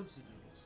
Oopsie doodles.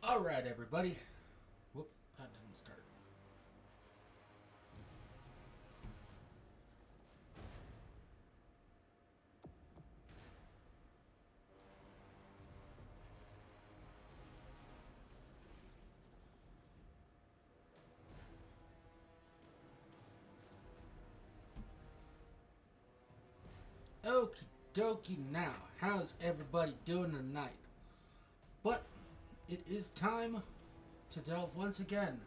Alright, everybody. Whoop, that didn't start. Okie dokie now. How's everybody doing tonight? But it is time to delve once again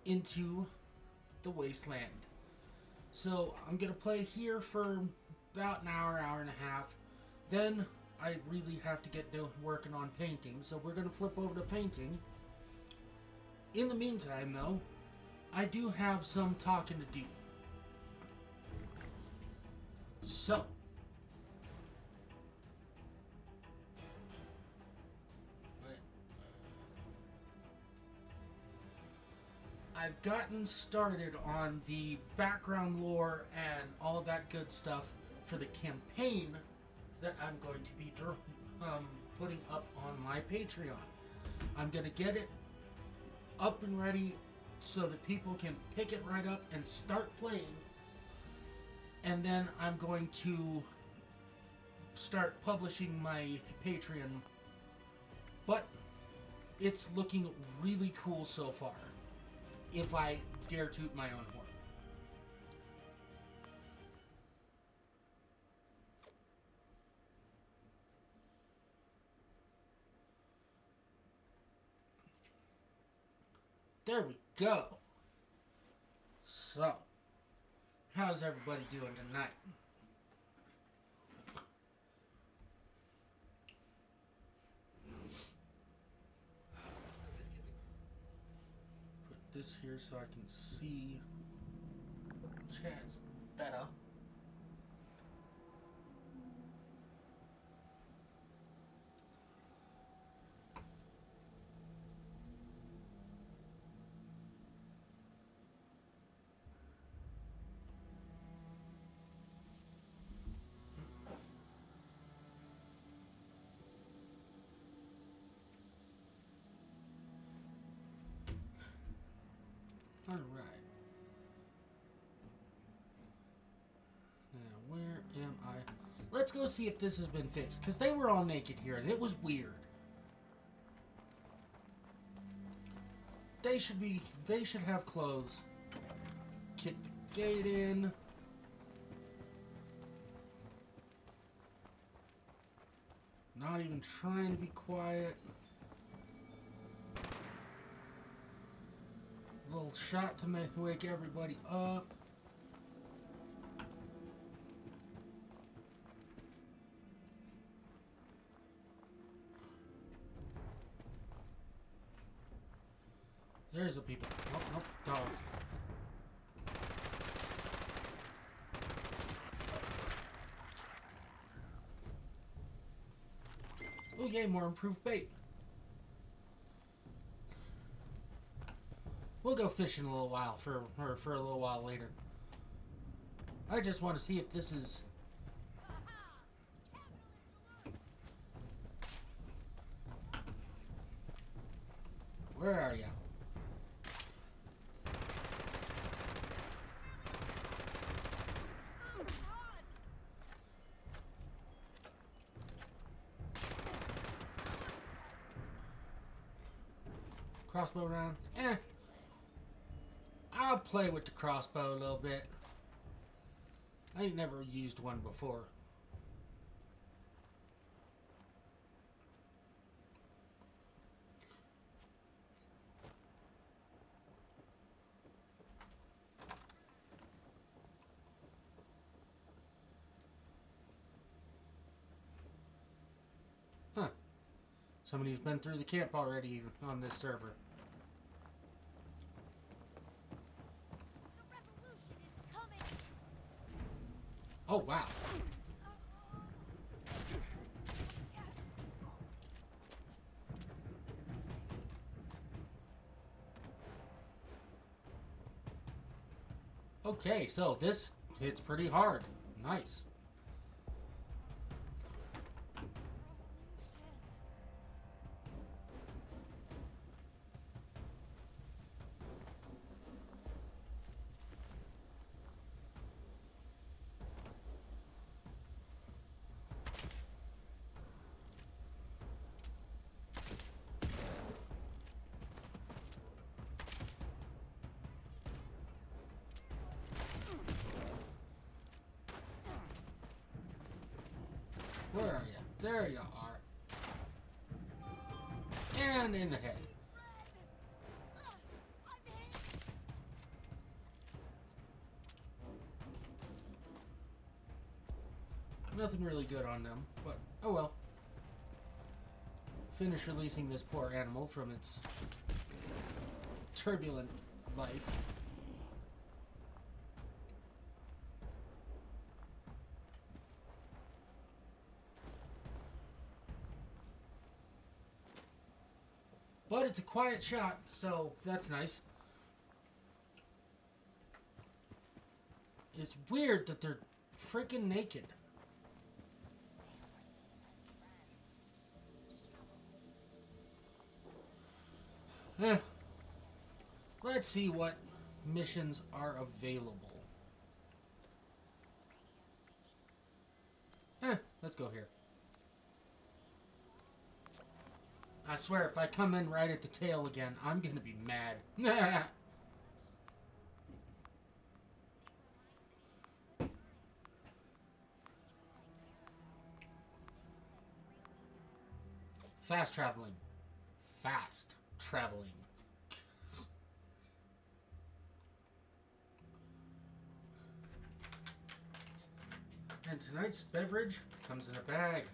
into the wasteland. So I'm going to play here for about an hour, hour and a half. Then I really have to get working on painting. So we're going to flip over to painting. In the meantime, though, I do have some talking to do. So, I've gotten started on the background lore and all that good stuff for the campaign that I'm going to be putting up on my Patreon. I'm going to get it up and ready so that people can pick it right up and start playing. And then I'm going to start publishing my Patreon. But it's looking really cool so far, if I dare toot my own horn. There we go. So, how's everybody doing tonight? Put this here so I can see chat's better. Alright. Now, where am I? Let's go see if this has been fixed, because they were all naked here, and it was weird. They should have clothes. Kick the gate in. Not even trying to be quiet. A little shot to wake everybody up. There's the people. Nope, nope, dog. Oh yay, more improved bait. We'll go fishing a little while for a little while later. I just want to see if this is... Where are ya? Crossbow round? Eh. I'll play with the crossbow a little bit. I ain't never used one before. Huh. Somebody's been through the camp already on this server. The revolution is coming. Oh, wow. Okay, so this hits pretty hard. Nice. Where are you? There you are. And in the head. Nothing really good on them, but oh well. Finish releasing this poor animal from its turbulent life. But it's a quiet shot, so that's nice. It's weird that they're freaking naked. Let's see what missions are available. Let's go here. I swear, if I come in right at the tail again, I'm gonna be mad. Fast traveling. Fast traveling. And tonight's beverage comes in a bag.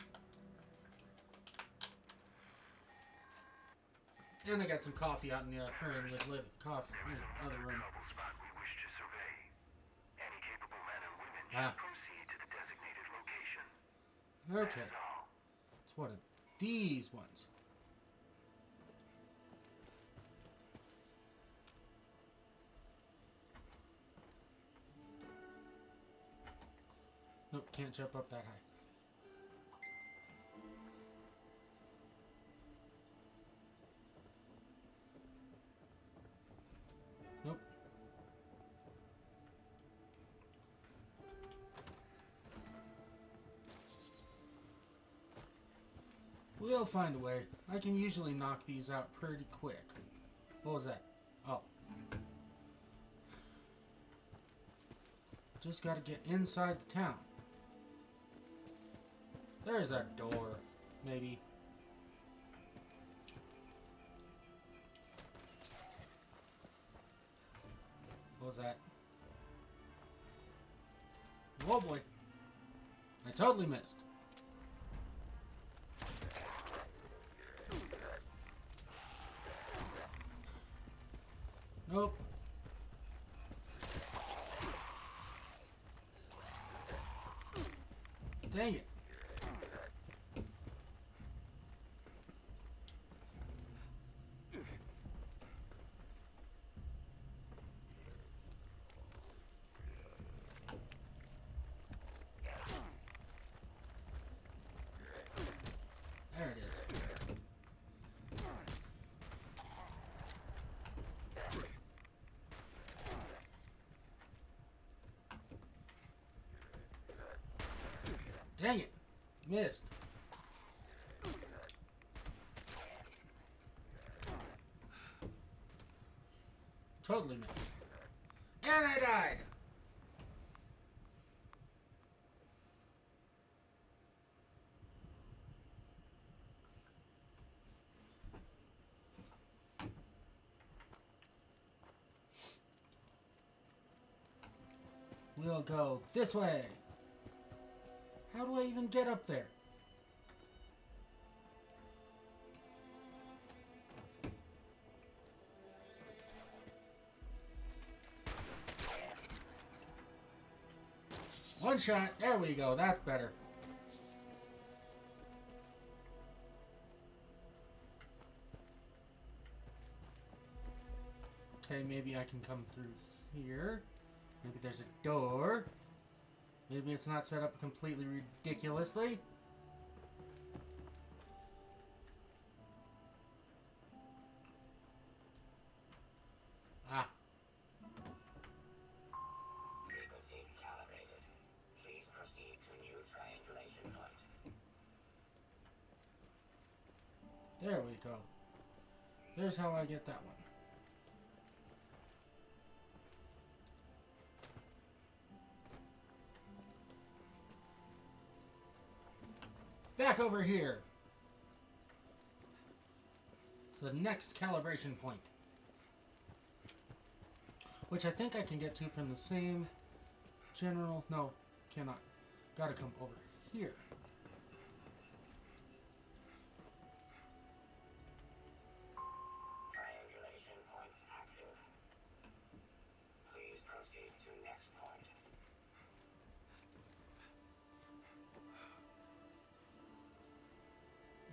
And I got some coffee out in the coffee in the other room. Ah. Okay. It's one of these ones. Nope, can't jump up that high. Nope. We'll find a way. I can usually knock these out pretty quick. What was that? Oh. Just gotta get inside the town. There's that door. Maybe. What was that? Oh boy. I totally missed. Nope. Dang it. There it is. Dang it. Missed. Totally missed. And I died. We'll go this way. How do I even get up there? One shot. There we go. That's better. Okay, maybe I can come through here. Maybe there's a door. Maybe it's not set up completely ridiculously. Ah. Frequency calibrated. Please proceed to new triangulation point. There we go. There's how I get that one. Back over here. To the next calibration point. Which I think I can get to from the same general... No, cannot. Gotta come over here. Triangulation point active. Please proceed to next point.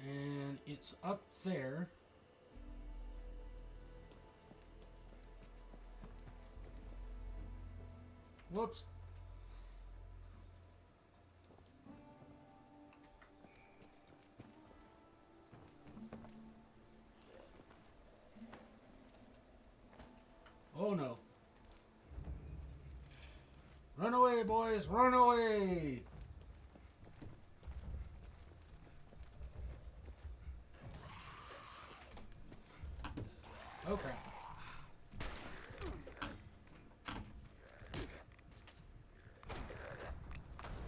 And it's up there. Whoops. Oh no. Run away, boys! Run away! Okay.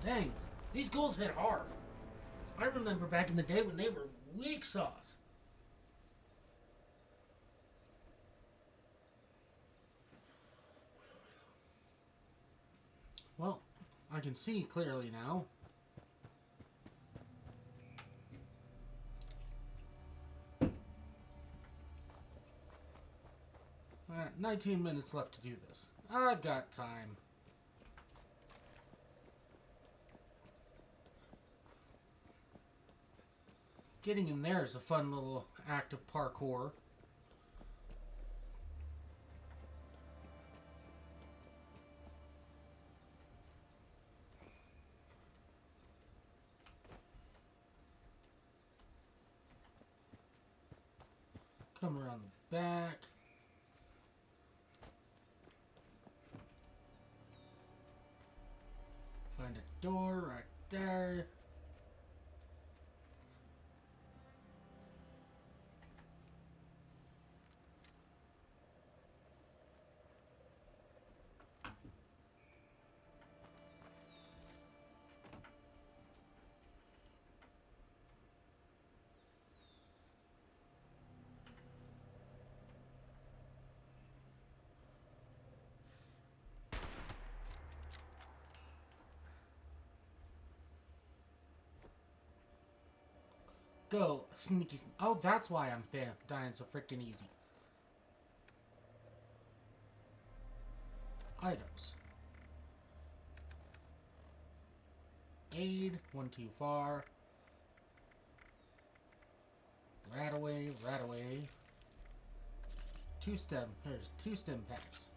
Dang, these ghouls hit hard. I remember back in the day when they were weak sauce. Well, I can see clearly now. 19 minutes left to do this. I've got time. Getting in there is a fun little act of parkour. Come around the back. Find a door right there. Go, sneaky. Oh, that's why I'm dying so freaking easy. Items. Aid, one too far. Rat away, rat away. There's two stem packs.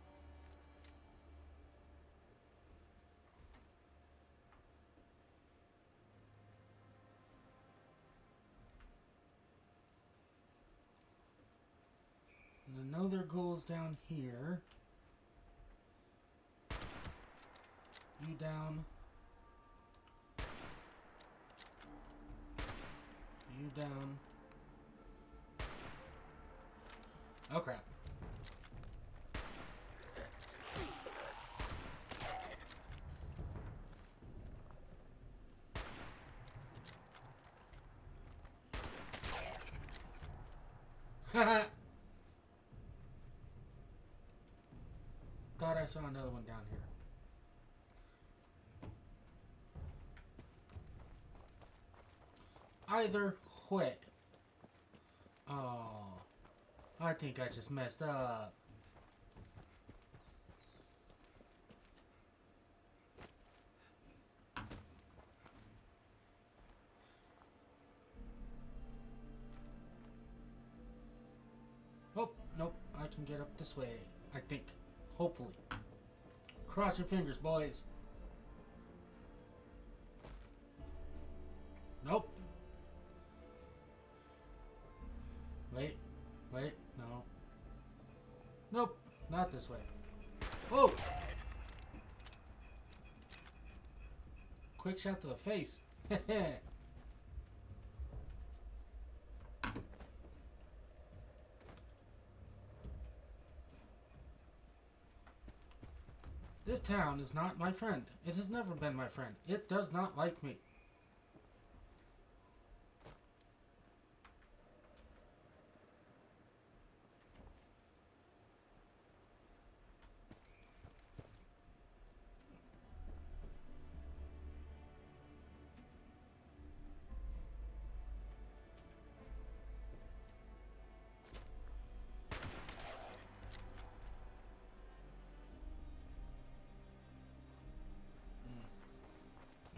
And I know there are ghouls down here. You down. You down. Oh crap. Thought I saw another one down here. Either way. Oh, I think I just messed up. Oh, nope. I can get up this way, I think. Hopefully. Cross your fingers, boys. Nope. Wait. Wait. No. Nope. Not this way. Oh! Quick shot to the face. This town is not my friend. It has never been my friend. It does not like me.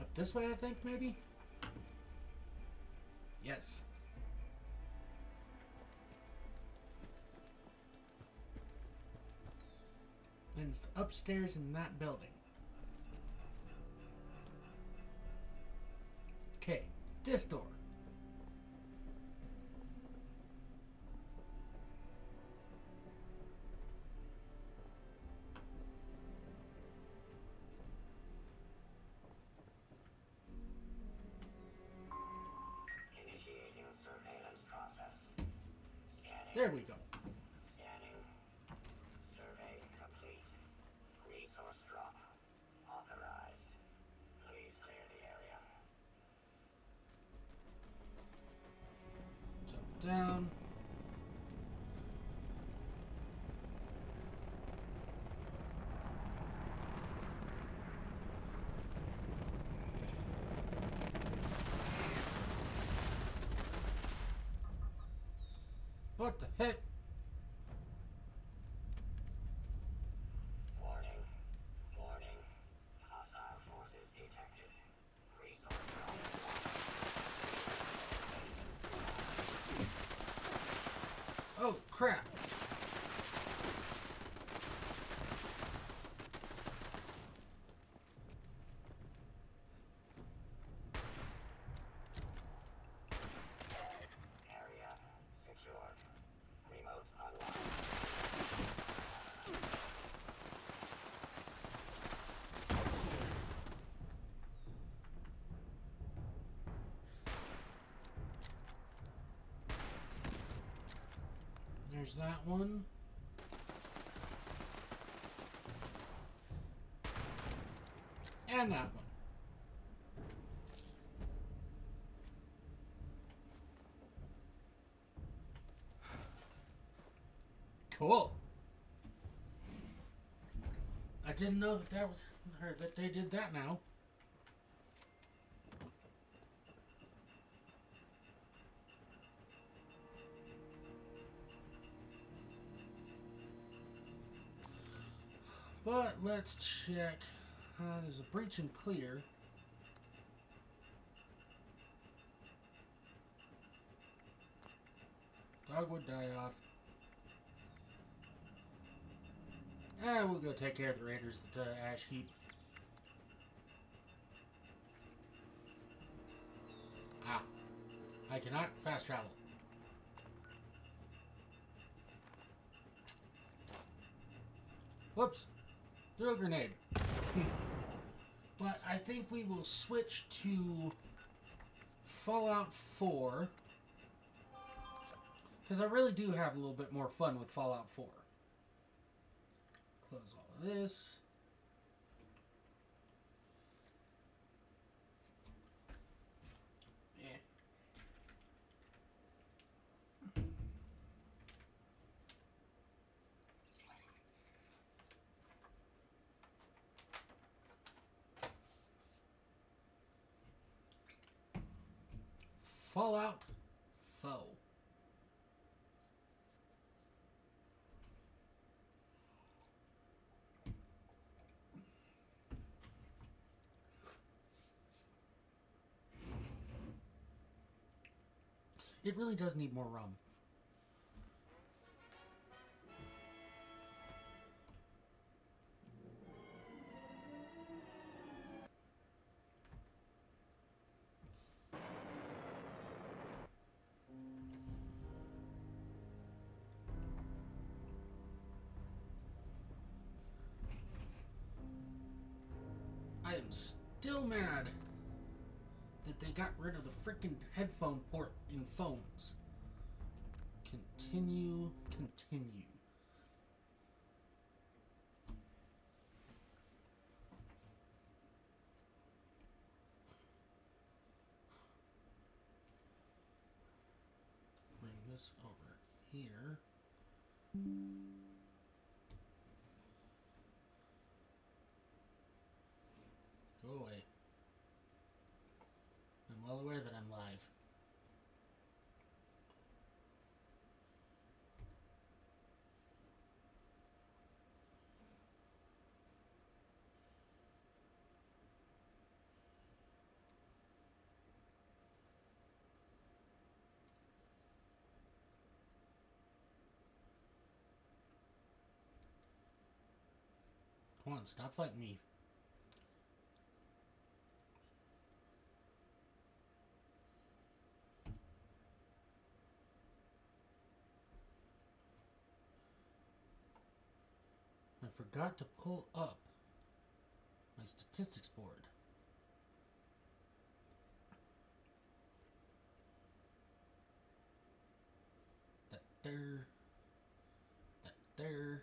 Up this way, I think, maybe? Yes. And it's upstairs in that building. Okay, this door. Initiating surveillance process. Scanning. There we go. Scanning. Survey complete. Resource drop. Authorized. Please clear the area. Jump down. What the heck? Warning. Warning. Hostile forces detected. Resource drop. Oh, crap. Area secured. Remote online. There's that one. And that one. Cool. I didn't know that that was, or that they did that now. But let's check. There's a breach and clear. Dogwood die off. And we'll go take care of the raiders at the ash heap. Ah. I cannot fast travel. Whoops. Threw a grenade. But I think we will switch to Fallout 4. Because I really do have a little bit more fun with Fallout 4. Close all of this. Fallout foe. It really does need more rum. I am still mad that they got rid of the frickin' headphone port in phones. Continue, continue. Bring this over here. Go away. I'm well aware that I'm live. Come on, stop fighting me. I forgot to pull up my statistics board. That there. That there.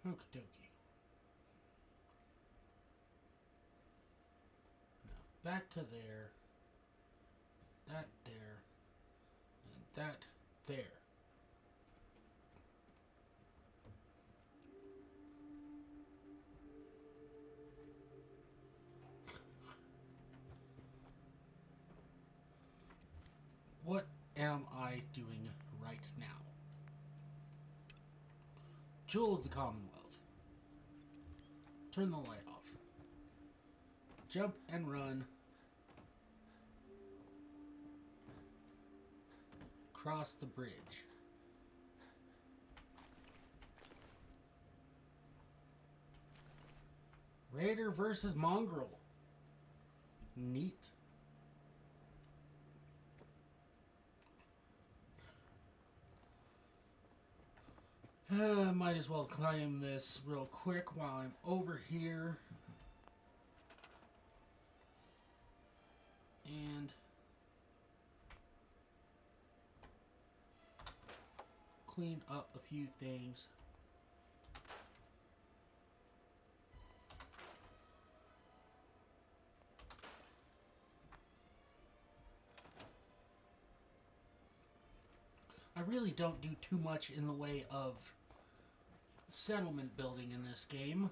Okie dokie. Now back to there. That there. And that there. What am I doing right now? Jewel of the Commonwealth. Turn the light off. Jump and run. Cross the bridge. Raider versus Mongrel. Neat. Might as well climb this real quick while I'm over here. And clean up a few things. I really don't do too much in the way of settlement building in this game.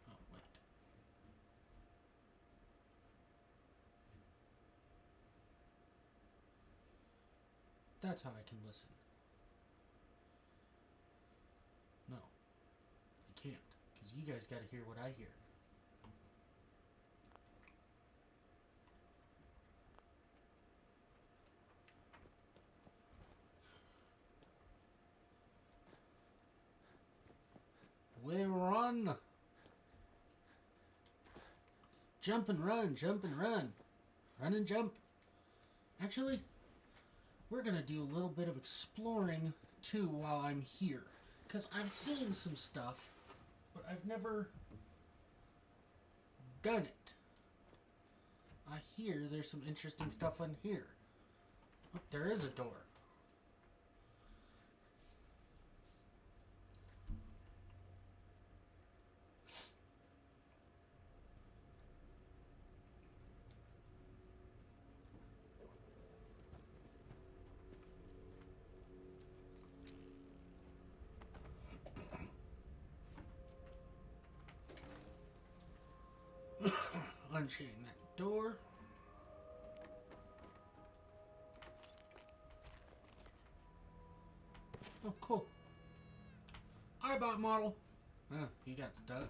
Oh, wait. That's how I can listen. No, I can't, because you guys gotta hear what I hear. We run! Jump and run, jump and run. Run and jump. Actually, we're gonna do a little bit of exploring too while I'm here. Because I've seen some stuff, but I've never done it. I hear there's some interesting stuff in here. Oh, there is a door. unchain that door. Oh, cool. iBot model. He got stuck.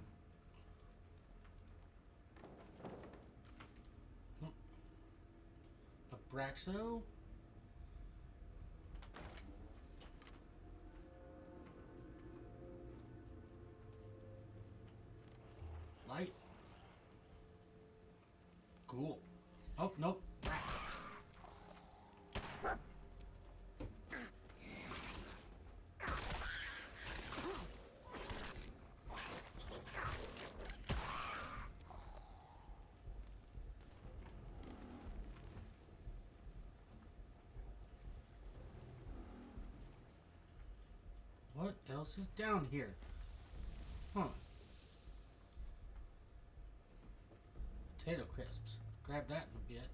Abraxo. Light. Cool. Oh, nope. Rat. What else is down here? Huh. Potato crisps. Grab that in a bit.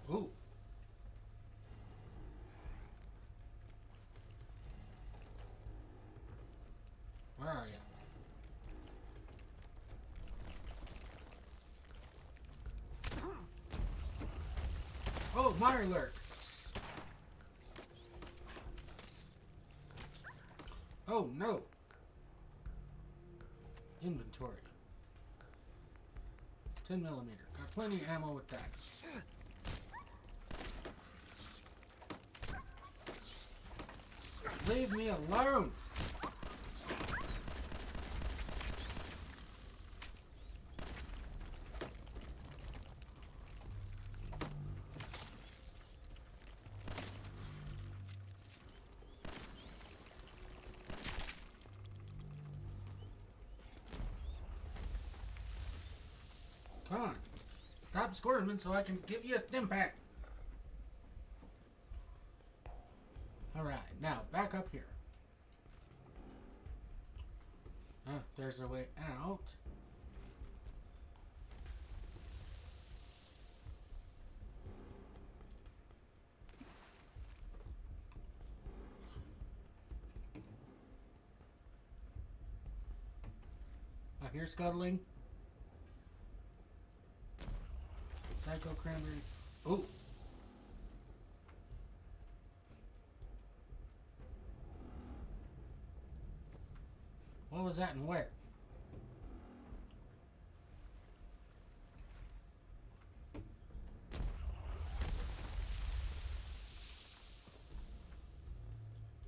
Ooh. Where are you? Oh, Mirelurk. Oh, no. Inventory. 10 millimeter. Got plenty of ammo with that. Leave me alone. Come on. Stop squirming so I can give you a stim pack. Alright, now back up here. There's a way out. I hear scuttling. Psycho cranberry. Ooh. What was that and where?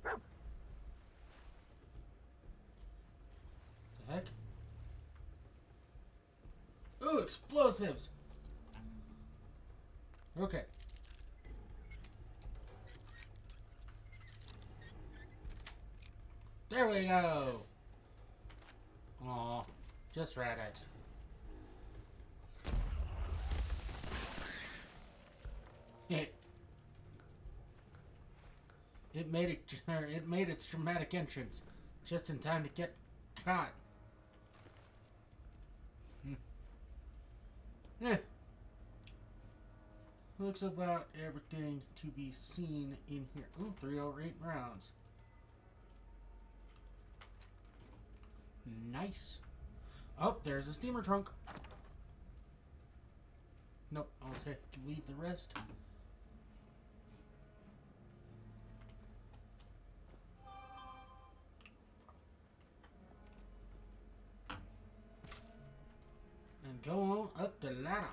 The heck? Ooh, explosives! Okay. There we go! Aw, just Rad-X. It made its dramatic entrance just in time to get caught. Looks about everything to be seen in here. Ooh, 308 rounds. Nice. Oh, there's a steamer trunk. Nope, I'll leave the rest. And go on up the ladder.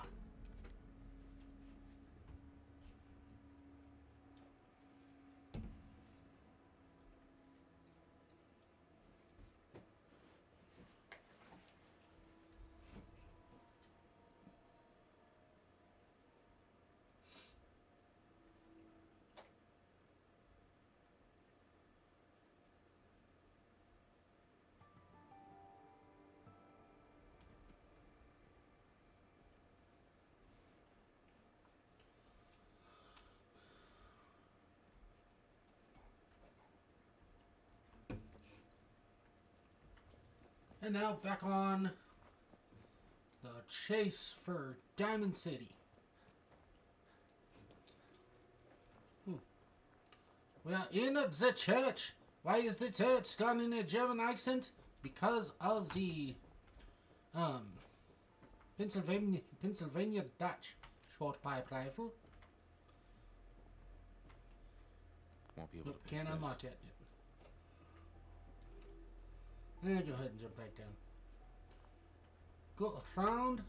And now back on the chase for Diamond City. We are in the church. Why is the church done in a German accent? Because of the um Pennsylvania Dutch short pipe rifle. Won't be able Nope, to pick can't this. unlock it yet. Go ahead and jump back down. Go around.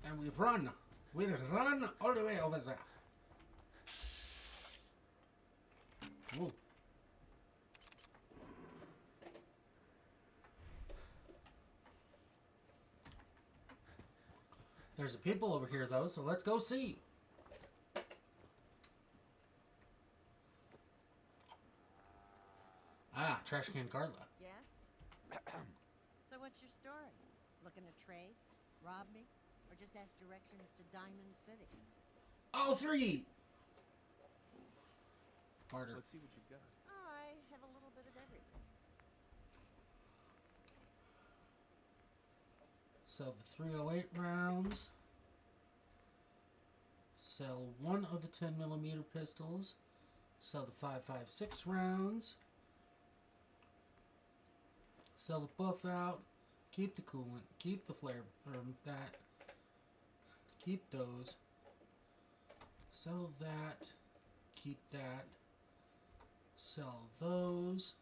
And we run. We run all the way over there. Whoa. There's a people over here, though, so let's go see. Ah, Trash Can Carla. Yeah? So what's your story? Looking to trade? Rob me? Or just ask directions to Diamond City? All three! Harder. Let's see what you've got. I have a little bit of everything. Sell the 308 rounds. Sell one of the 10mm pistols. Sell the 5.56 rounds. Sell the buff out. Keep the coolant. Keep the flare. That. Keep those. Sell that. Keep that. Sell those.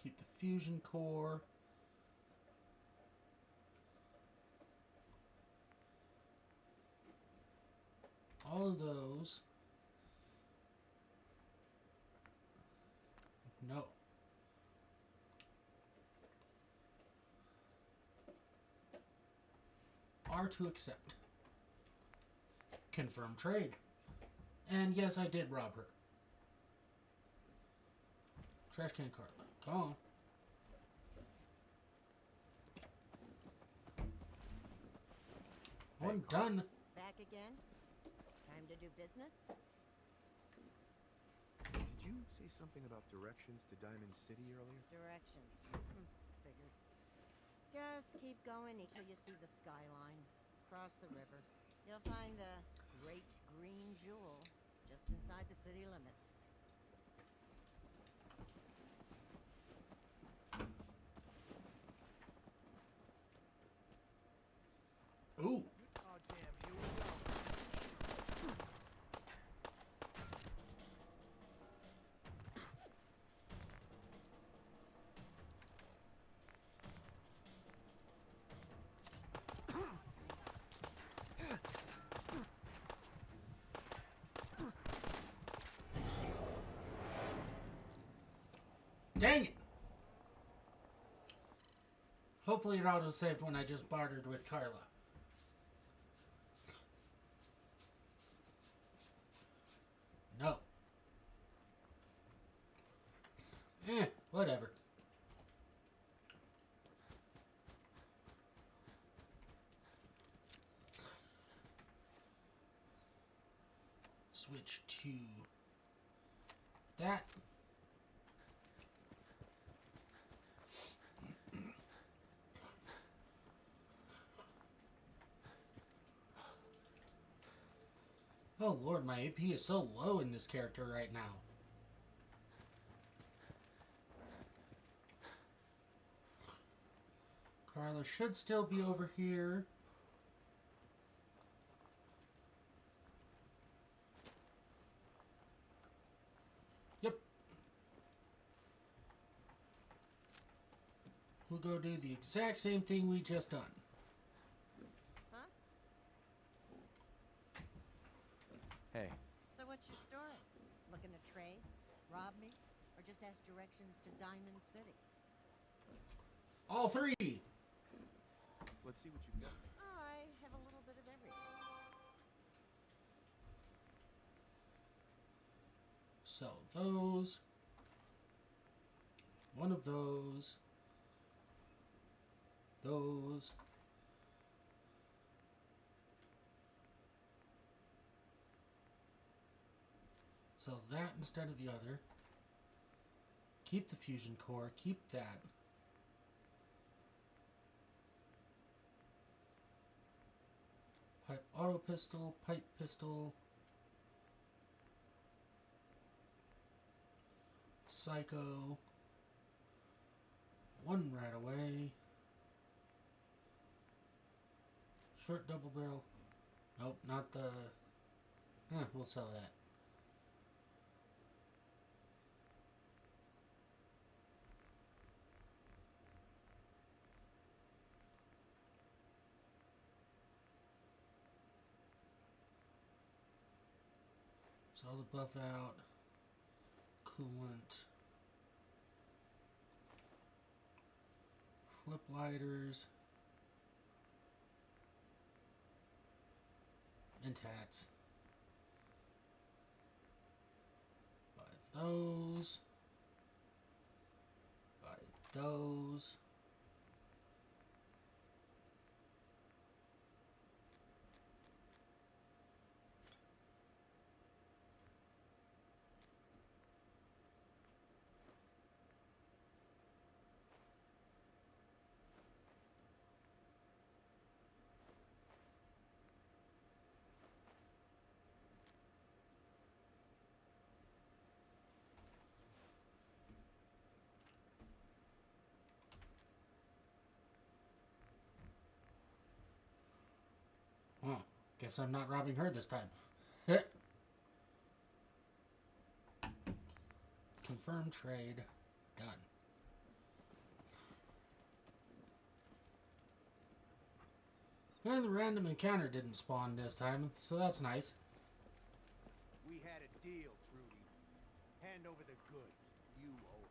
Keep the fusion core. All of those. No. Are to accept. Confirm trade. And yes, I did rob her. Trash Can Carla. Come on. One done. Back again? Time to do business? Did you say something about directions to Diamond City earlier? Directions. Figures. Just keep going until you see the skyline. Cross the river. You'll find the Great Green Jewel just inside the city limits. Ooh. Oh, damn, here we go. Dang it! Hopefully it auto-saved when I just bartered with Carla. No. Whatever. Switch to that. Oh lord, my AP is so low in this character right now. Carla should still be over here. Yep. We'll go do the exact same thing we just done. Huh? Hey, So what's your story? Looking to trade? Rob me? Or just ask directions to Diamond City? All three! let's see what you've got. I have a little bit of everything. Sell those. One of those. Those. Sell that instead of the other. Keep the fusion core. Keep that. auto pistol, pipe pistol, psycho, one right away, short double barrel. Nope, not the. We'll sell that. Sell the buff out. Coolant. Flip lighters. And tats. Buy those. Buy those. Oh, guess I'm not robbing her this time. Confirm trade. Done. And the random encounter didn't spawn this time, so that's nice. We had a deal, Trudy. Hand over the goods. You owe.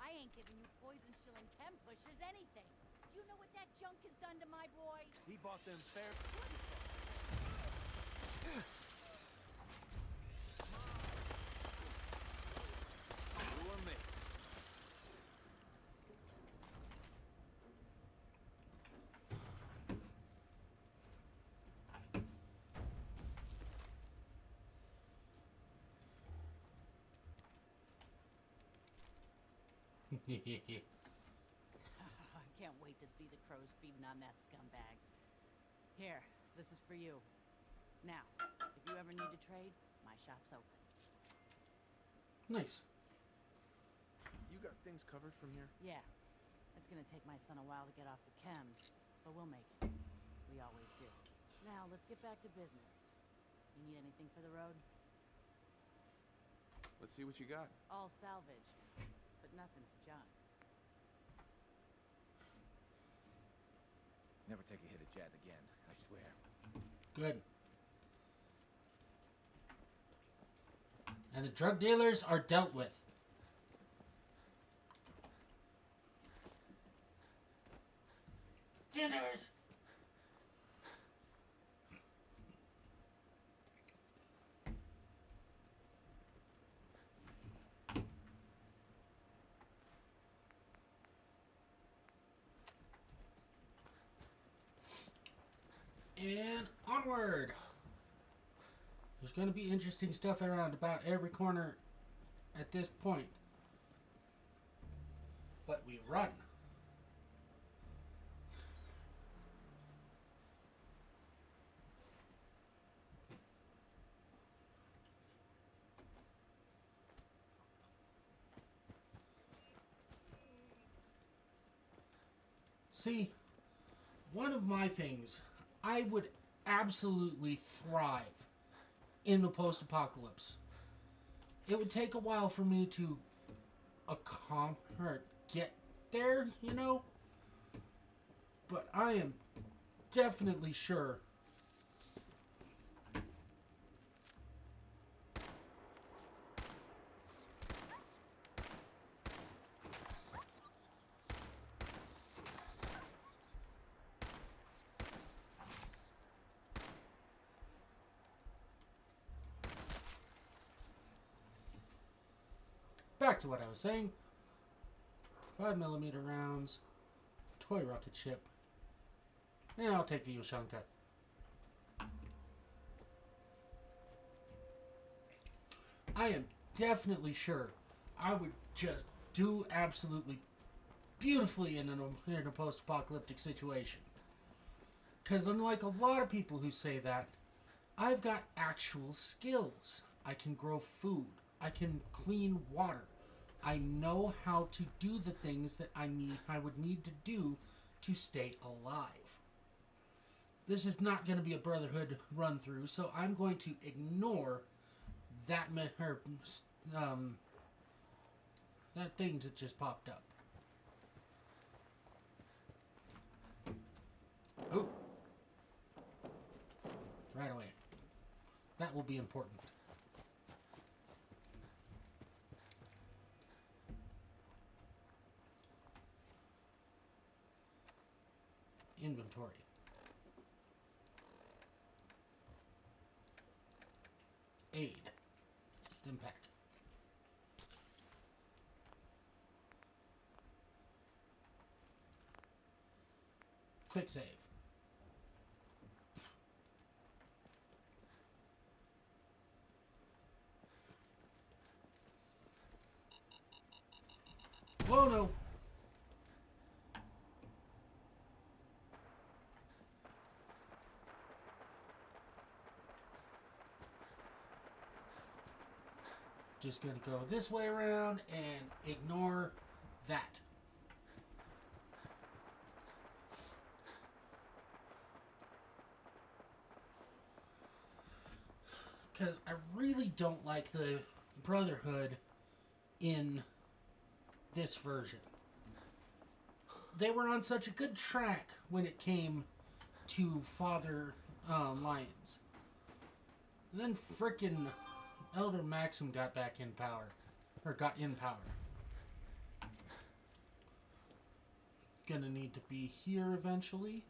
I ain't giving you poison shilling chem pushers anything. Do you know what that junk has done to my boy? He bought them fair. You or me? I can't wait to see the crows feeding on that scumbag. Here, this is for you. Now, if you ever need to trade, my shop's open. Nice. You got things covered from here? Yeah, it's gonna take my son a while to get off the chems, but we'll make it. We always do. Now, let's get back to business. You need anything for the road? Let's see what you got. All salvage, but nothing's junk. Never take a hit at Jad again, I swear. Good. And the drug dealers are dealt with. Dinners! And onward! There's going to be interesting stuff around about every corner at this point. But we run. See, one of my things, I would absolutely thrive in the post-apocalypse. It would take a while for me to get there, you know? But I am definitely sure back to what I was saying. 5mm rounds, toy rocket ship, and I'll take the Ushanka. I am definitely sure I would just do absolutely beautifully in a post-apocalyptic situation. Because unlike a lot of people who say that, I've got actual skills. I can grow food. I can clean water. I know how to do the things that I would need to do to stay alive. This is not going to be a Brotherhood run through, so I'm going to ignore that that thing that just popped up. Oh, right away. That will be important. Inventory. Aid. Stim pack. Quick save. Oh no! Just gonna go this way around and ignore that. Because I really don't like the Brotherhood in this version. They were on such a good track when it came to Father Lyons. And then frickin' Elder Maxim got back in power. Or got in power. Gonna need to be here eventually.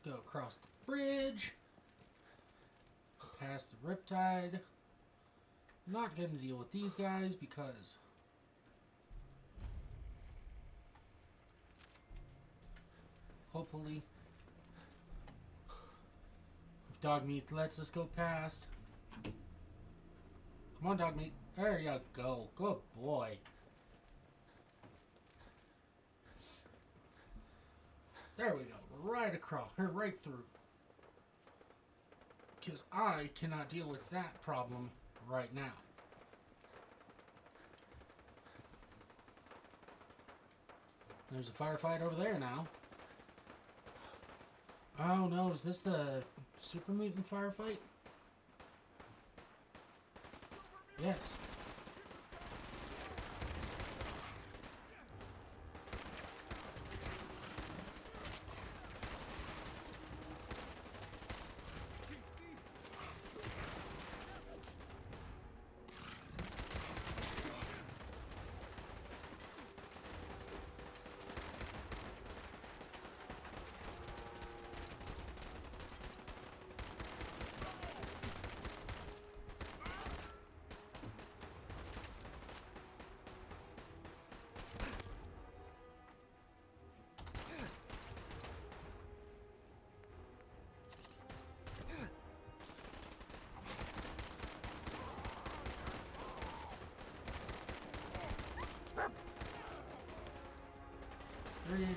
Go across the bridge. Past the Riptide. Not gonna deal with these guys because hopefully if Dogmeat lets us go past. Come on, Dogmeat. There you go. Good boy. There we go. Right across. Right through. Because I cannot deal with that problem right now. There's a firefight over there now. Oh no, is this the super mutant firefight? Yes.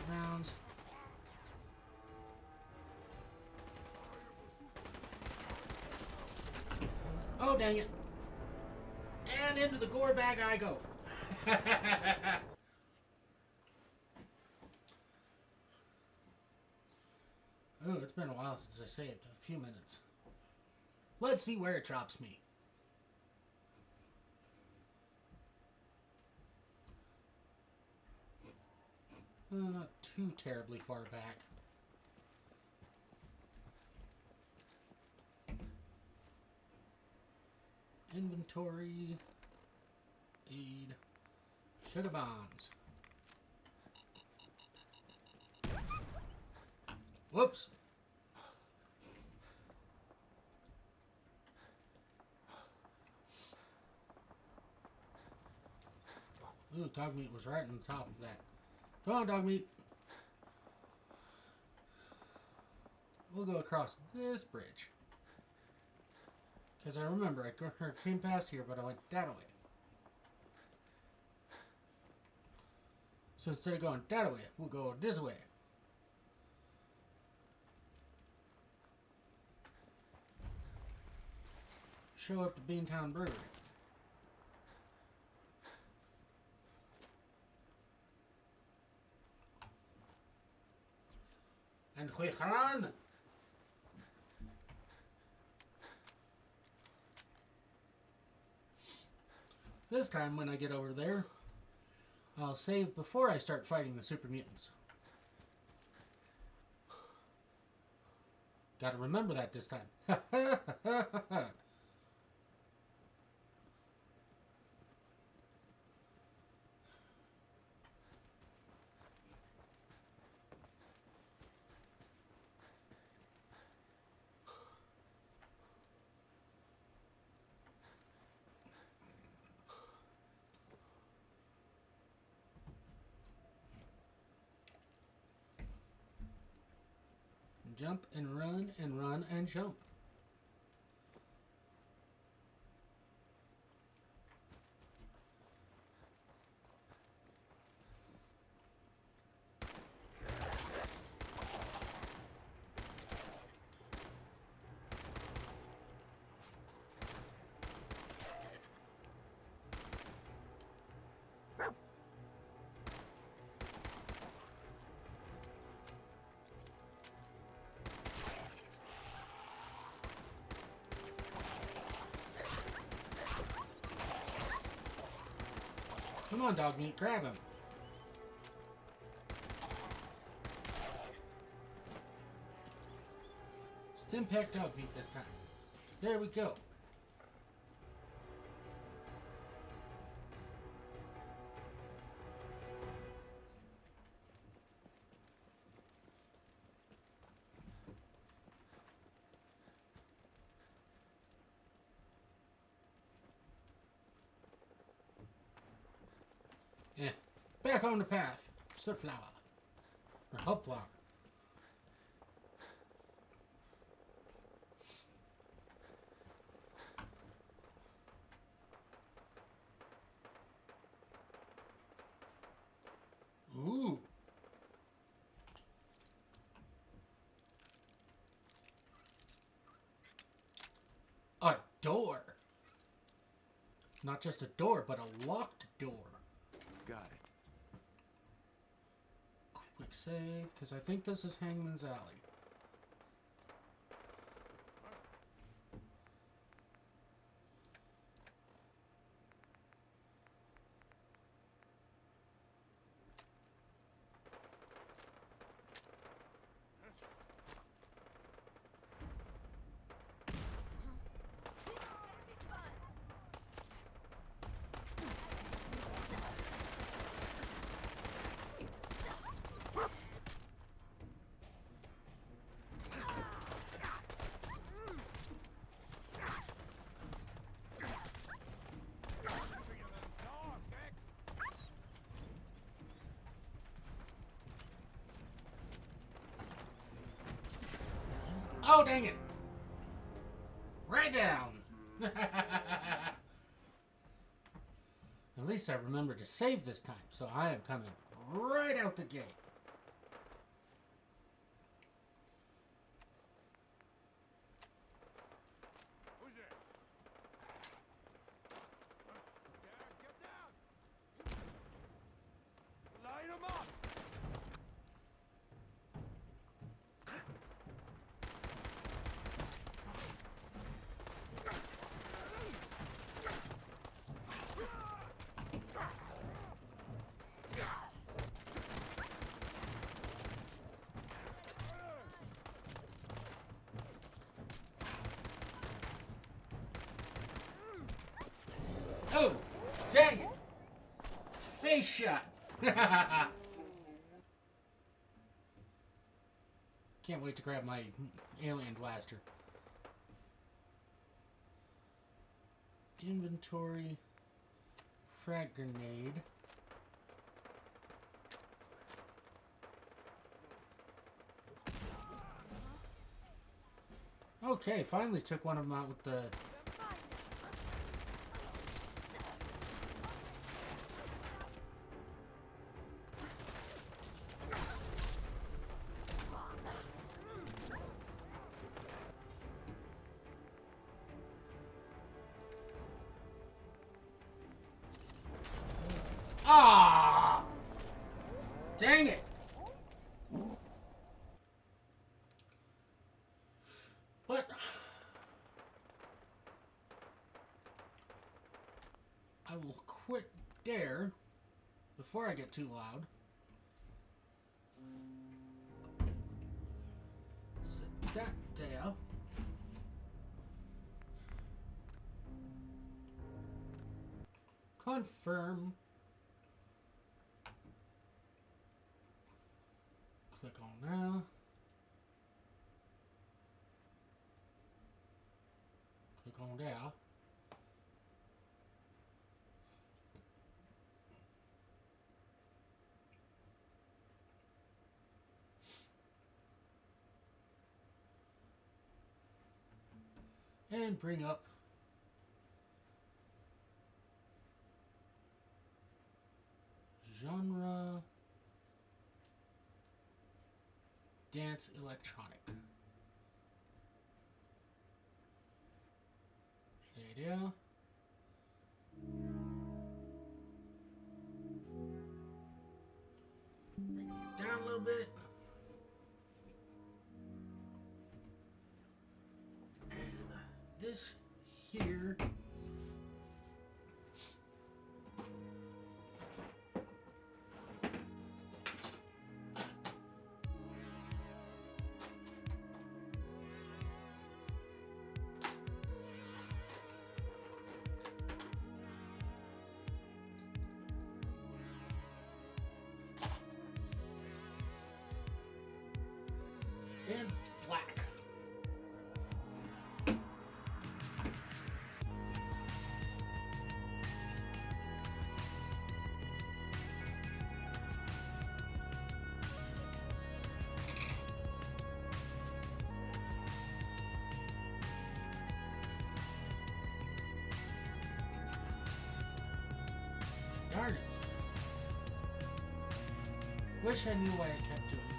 Rounds. Oh, dang it. And into the gore bag I go. Oh, it's been a while since I saved. A few minutes. Let's see where it drops me. Not too terribly far back. Inventory. Aid. Sugar bombs. Whoops. Ooh, dog meat was right on the top of that. Come on, dog meat. We'll go across this bridge. Because I remember I came past here, but I went that way. So instead of going that way, we'll go this way. Show up to Beantown Brewery. And we run! This time, when I get over there, I'll save before I start fighting the super mutants. Gotta remember that this time. Jump and run and jump. Come on, dog meat, grab him. Stim-pack dog meat this time. There we go. Back on the path. Sunflower. Or hubflower. Ooh. A door. Not just a door, but a locked door. Got it. Quick save, because I think this is Hangman's Alley. Oh, dang it! Right down! At least I remember to save this time, so I am coming right out the gate. Who's there? Get down! Light him up! Oh, dang it! Face shot! Can't wait to grab my alien blaster. Inventory. Frag grenade. Okay, finally took one of them out with the... Ah! Dang it! What? I will quit there before I get too loud. Set that there. Confirm. Click on now. Click on there. And bring up genre dance electronic. Play there. Bring it down a little bit. And this here. And black. Darn it. Wish I knew why I kept doing that.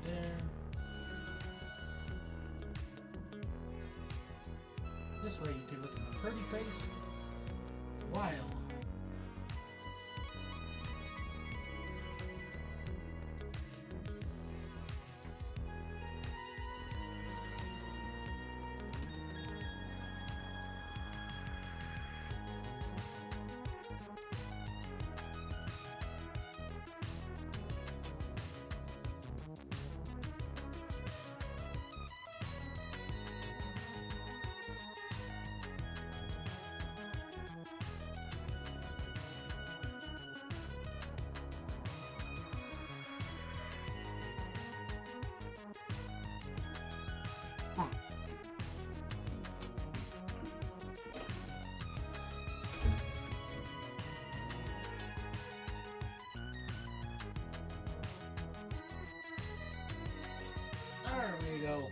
There. This way you can look at my pretty face while there we go.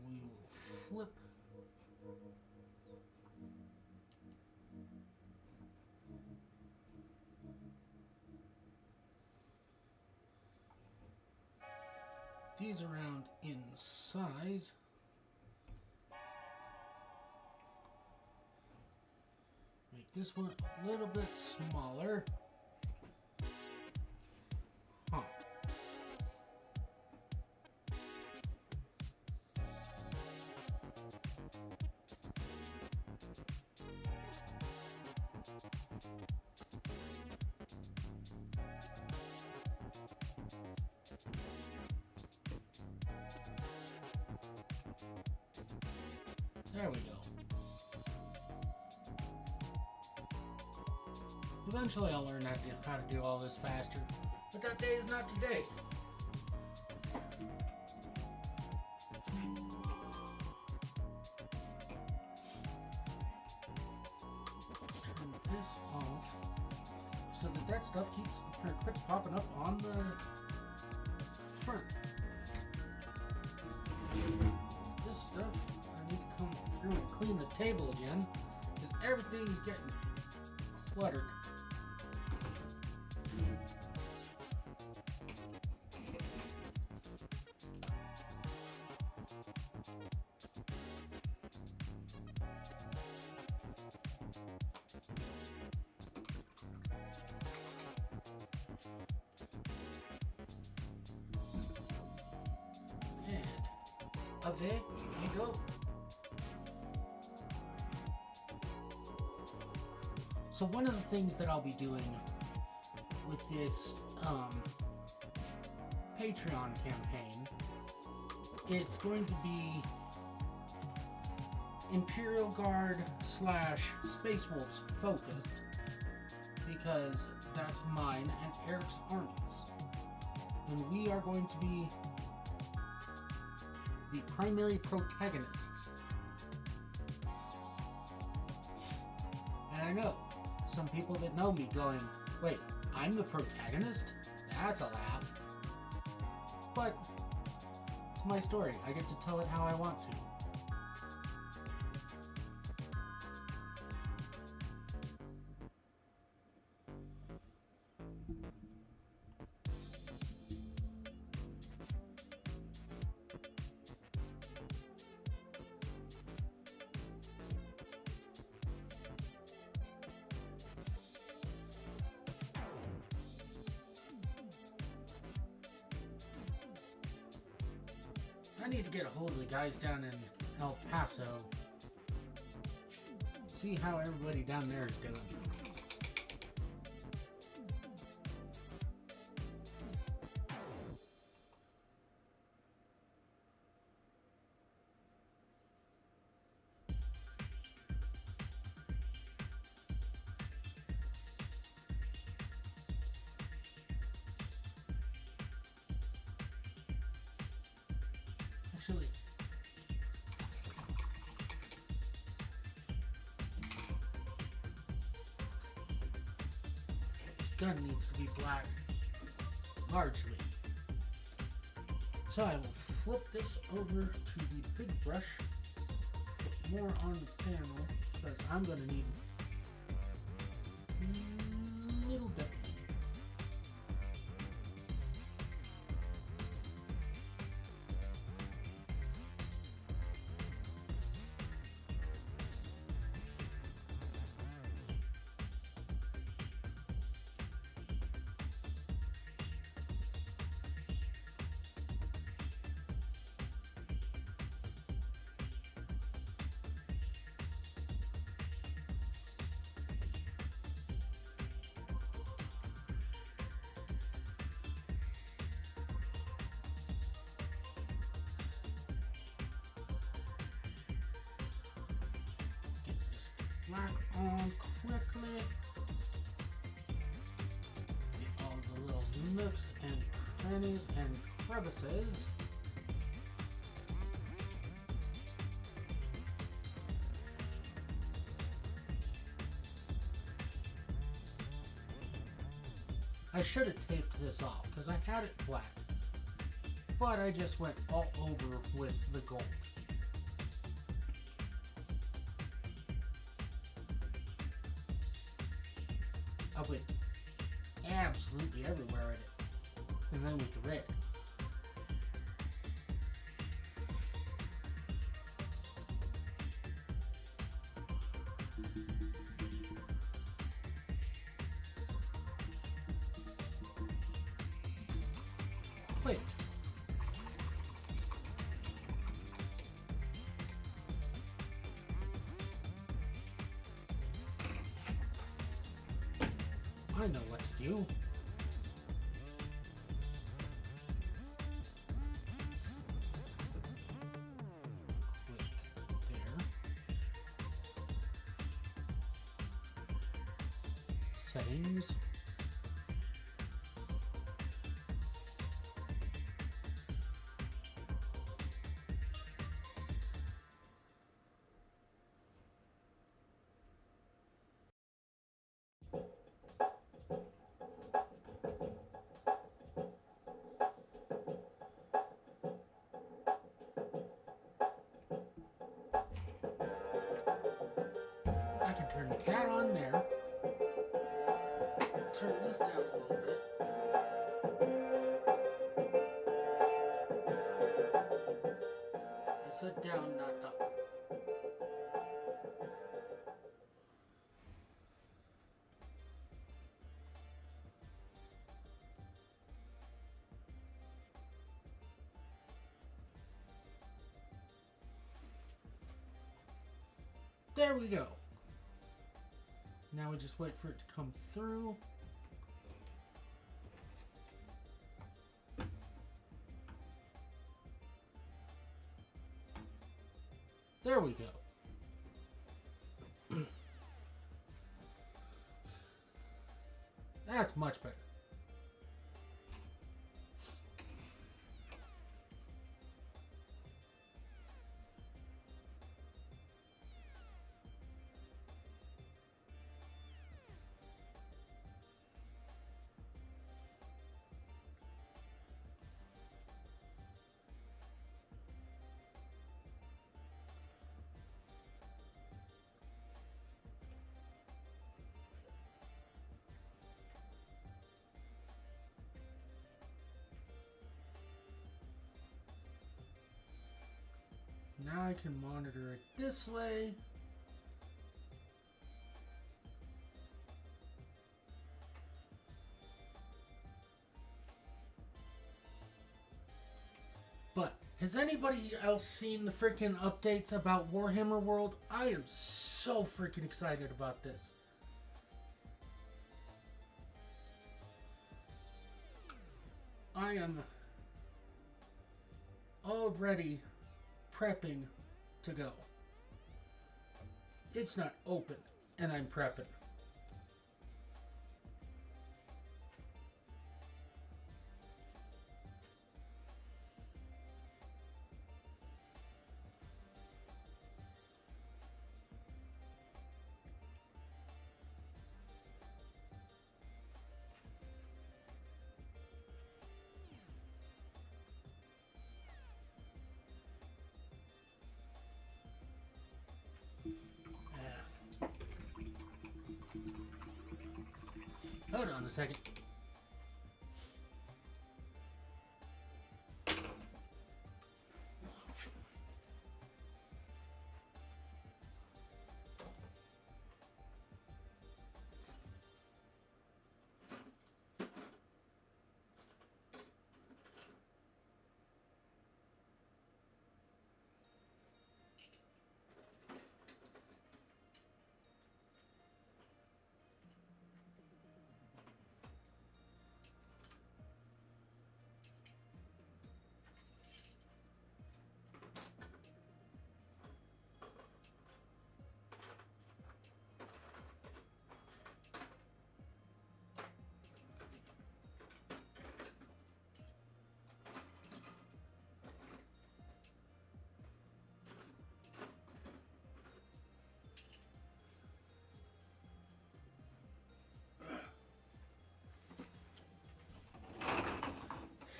We will flip. These around in size. Make this one a little bit smaller. Huh. There we go. Eventually I'll learn how to do all this faster, but that day is not today. Turn this off so that stuff quits popping up on the front. This stuff, I need to come through and clean the table again, because everything's getting cluttered. There you go. So one of the things that I'll be doing with this Patreon campaign, it's going to be Imperial Guard / Space Wolves focused, because that's mine and Eric's armies. And we are going to be the primary protagonists. And I know some people that know me going, wait, I'm the protagonist? That's a laugh. But it's my story. I get to tell it how I want to. I need to get a hold of the guys down in El Paso. See how everybody down there is doing. Actually, this gun needs to be black, largely. So I will flip this over to the big brush, put more on the panel, because I'm going to need a little bit. Black on quickly. Get all the little nooks and crannies and crevices. I should have taped this off because I had it black, but I just went all over with the gold. I went absolutely everywhere in it. And then with the red. Wait. I know what to do. Click there. Settings. I can turn that on there. Turn this down a little bit. I said down, not up. There we go. Now we just wait for it to come through. There we go. That's much better. Now I can monitor it this way. But has anybody else seen the freaking updates about Warhammer World? I am so freaking excited about this. I am already prepping to go. It's not open, and I'm prepping. Hold on a second.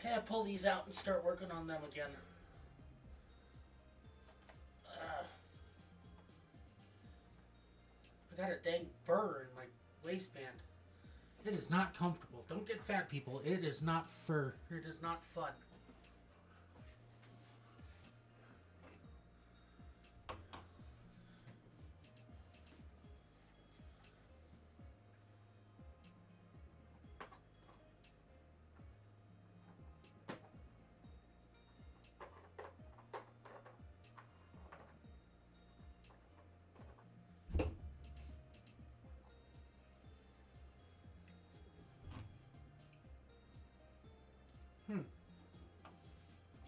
Yeah, pull these out and start working on them again. I got a dang burr in my waistband. It is not comfortable. Don't get fat, people. It is not fur. It is not fun.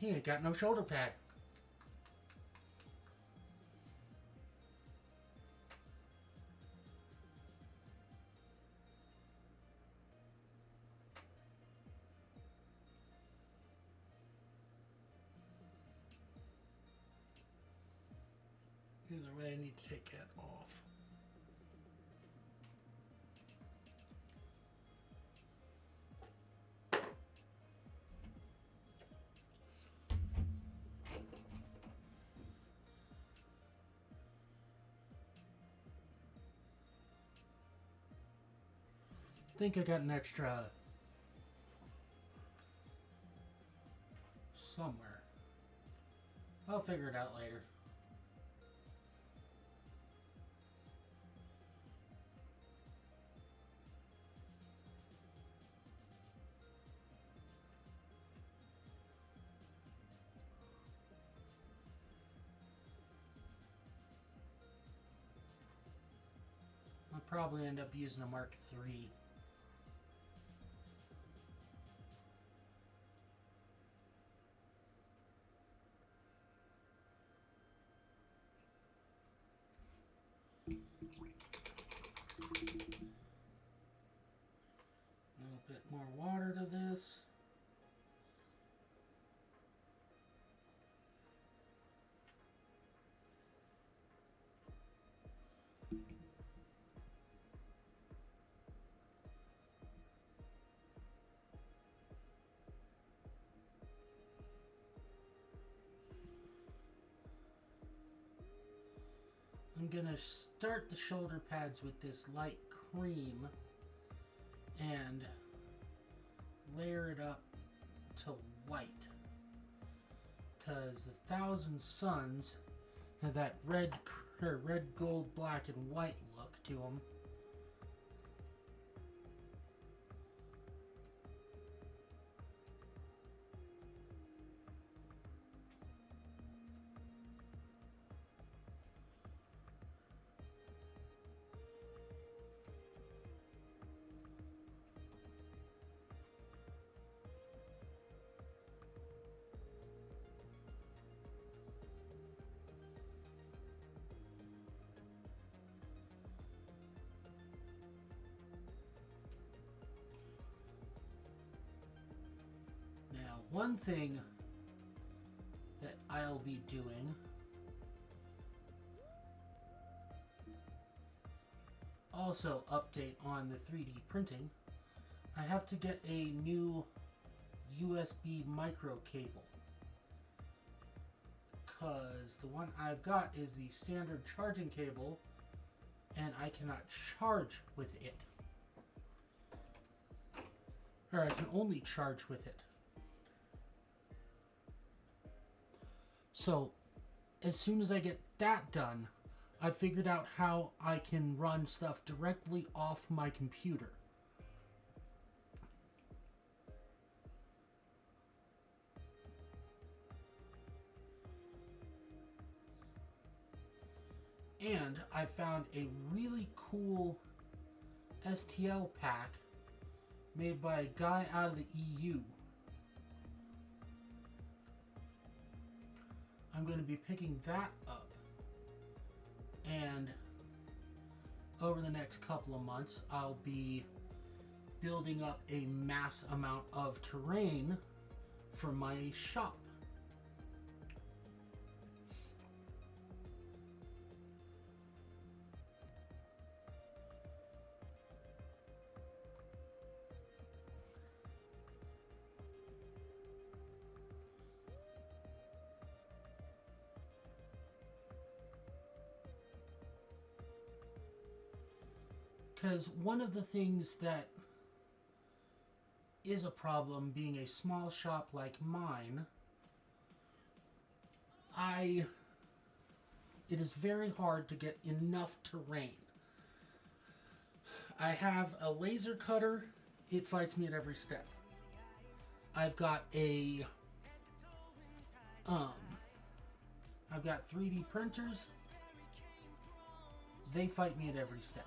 He ain't got no shoulder pad. Either way, I need to take that off. I think I got an extra somewhere. I'll figure it out later. I'll probably end up using a Mark III. A little bit more water to this. I'm gonna start the shoulder pads with this light cream and layer it up to white, because the Thousand Suns have that red, gold, black, and white look to them. Now, one thing that I'll be doing also update on the 3D printing. I have to get a new USB micro cable, because the one I've got is the standard charging cable and I cannot charge with it. Or I can only charge with it. So, as soon as I get that done, I figured out how I can run stuff directly off my computer. And I found a really cool STL pack made by a guy out of the EU. I'm going to be picking that up, and over the next couple of months I'll be building up a mass amount of terrain for my shop. Because one of the things that is a problem being a small shop like mine, it is very hard to get enough terrain. I have a laser cutter, it fights me at every step. I've got I've got 3D printers, they fight me at every step.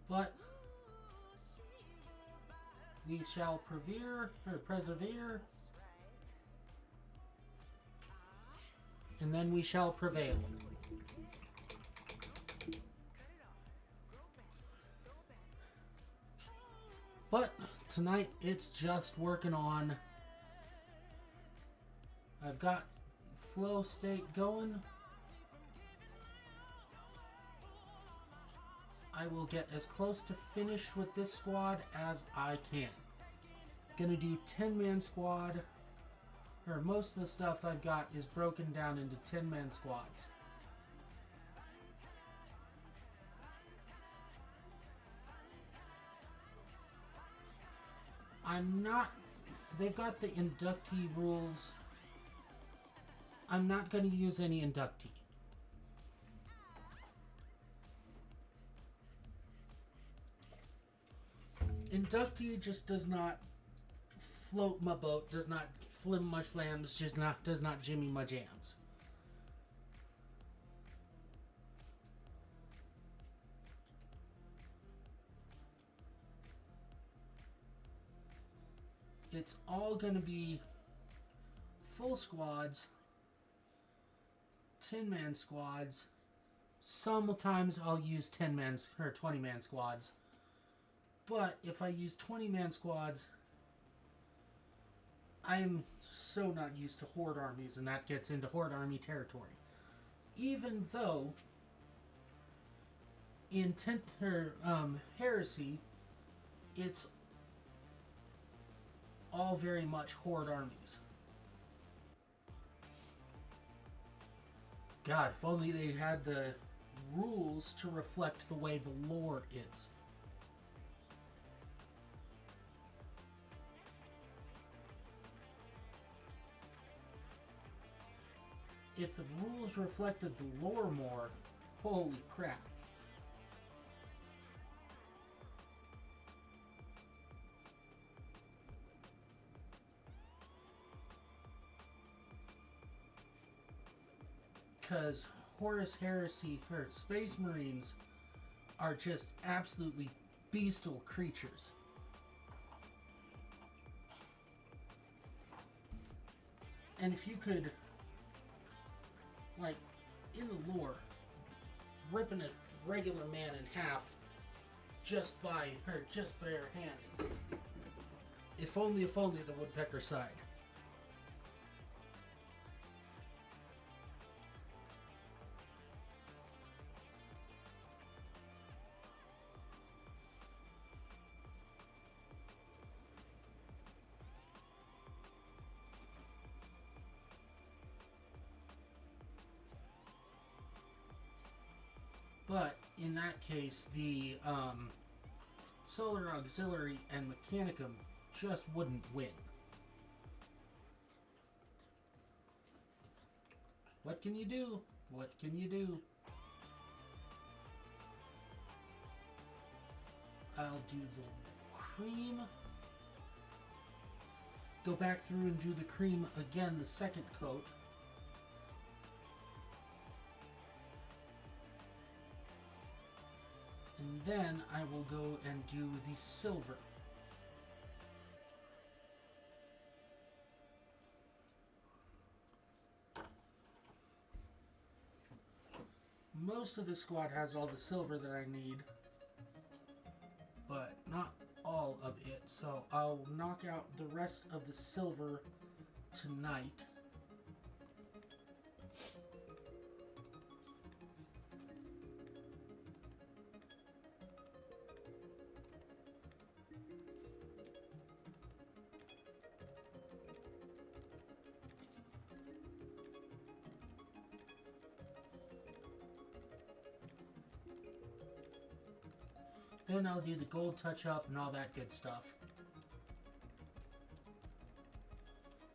But we shall persevere, and then we shall prevail. But tonight it's just working on. I've got flow state going. I will get as close to finish with this squad as I can. Gonna do 10-man squad. Or most of the stuff I've got is broken down into 10-man squads. I'm not... They've got the inductee rules. I'm not going to use any inductee. Inductee just does not float my boat, does not flim my flams, does not jimmy my jams. It's all going to be full squads, 10-man squads. Sometimes I'll use 10-man or 20-man squads. But if I use 20-man squads, I am so not used to horde armies, and that gets into horde army territory. Even though in Heresy, it's all very much horde armies. God, if only they had the rules to reflect the way the lore is. If the rules reflected the lore more, holy crap. Because Horus Heresy, or Space Marines, are just absolutely bestial creatures. And if you could, like, in the lore, ripping a regular man in half just by bare hand. If only the woodpecker sighed. But in that case, the Solar Auxiliary and Mechanicum just wouldn't win. What can you do? What can you do? I'll do the cream. Go back through and do the cream again, the second coat. And then I will go and do the silver. Most of the squad has all the silver that I need, but not all of it, so I'll knock out the rest of the silver tonight. Then I'll do the gold touch-up and all that good stuff.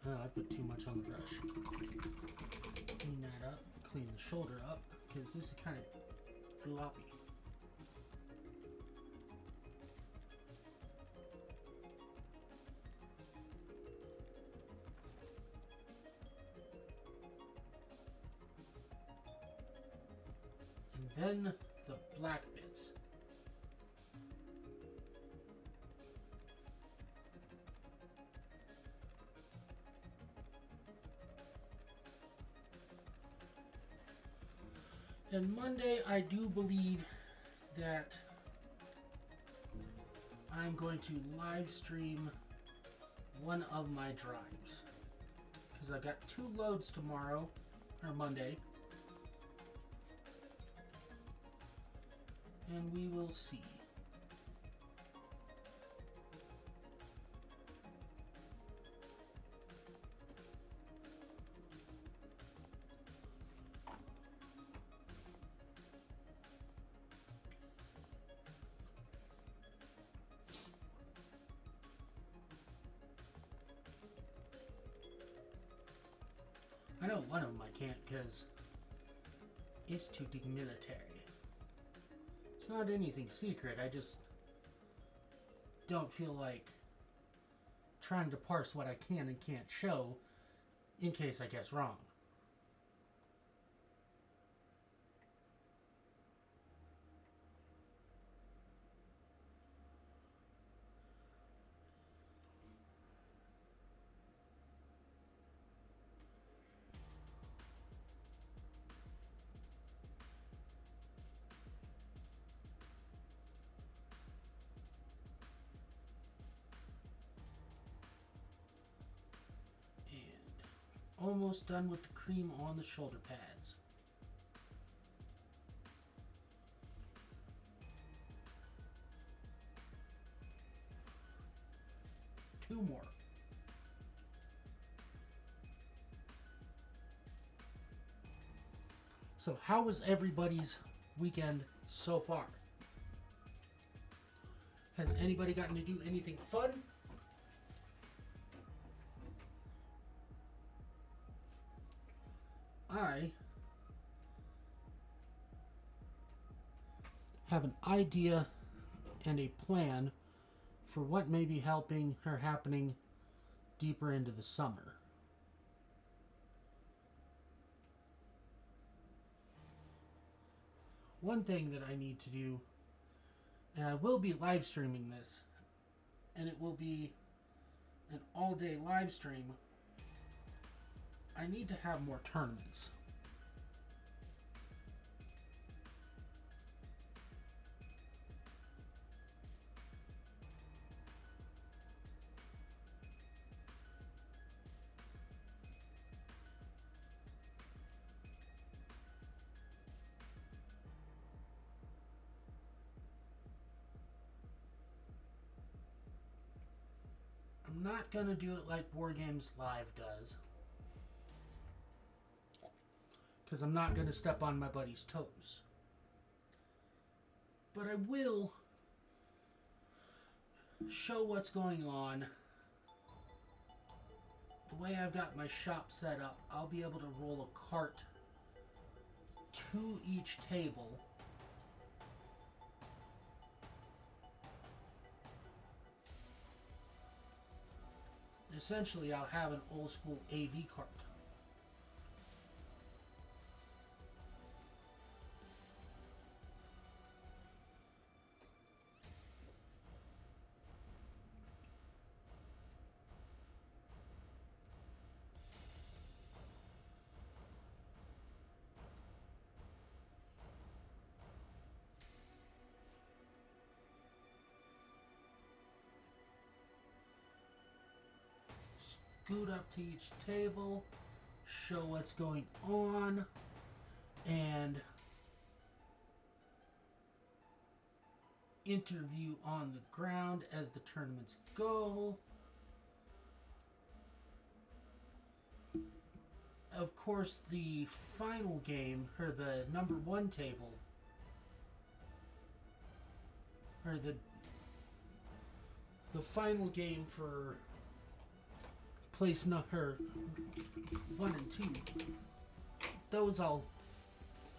I put too much on the brush. Clean that up. Clean the shoulder up, because this is kind of floppy. And then the black bits. And Monday, I do believe that I'm going to live stream one of my drives. Because I got 2 loads tomorrow, or Monday. And we will see. I know one of them I can't because it's too demilitary. It's not anything secret, I just don't feel like trying to parse what I can and can't show in case I guess wrong. Almost done with the cream on the shoulder pads. Two more. So how was everybody's weekend so far? Has anybody gotten to do anything fun? I have an idea and a plan for what may be helping or happening deeper into the summer. One thing that I need to do, and I will be live streaming this, and it will be an all-day live stream. I need to have more tournaments. I'm not gonna do it like War Games Live does, because I'm not gonna step on my buddy's toes. But I will show what's going on. The way I've got my shop set up, I'll be able to roll a cart to each table. Essentially, I'll have an old school AV cart. Scoot up to each table, show what's going on, and interview on the ground as the tournaments go. Of course, the final game, or the number 1 table, or the final game for place number 1 and 2, those I'll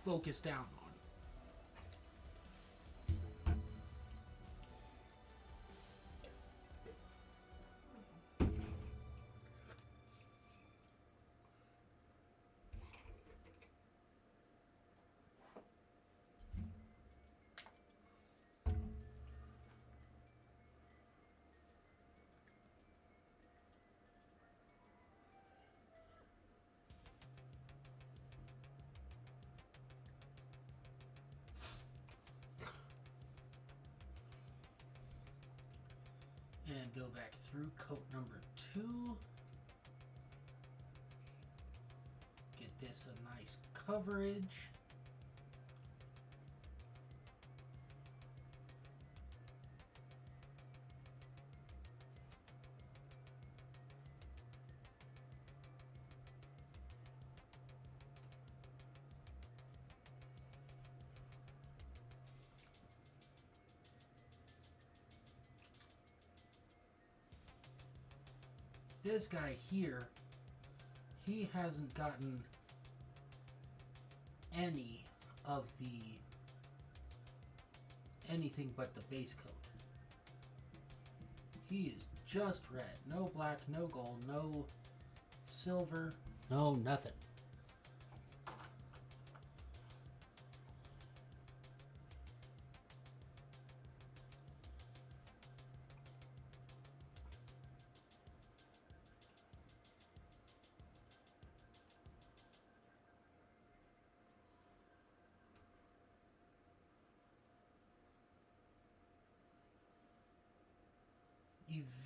focus down on. And go back through coat number 2. Get this a nice coverage. This guy here, he hasn't gotten any of the anything but the base coat. He is just red. No black, no gold, no silver, no nothing.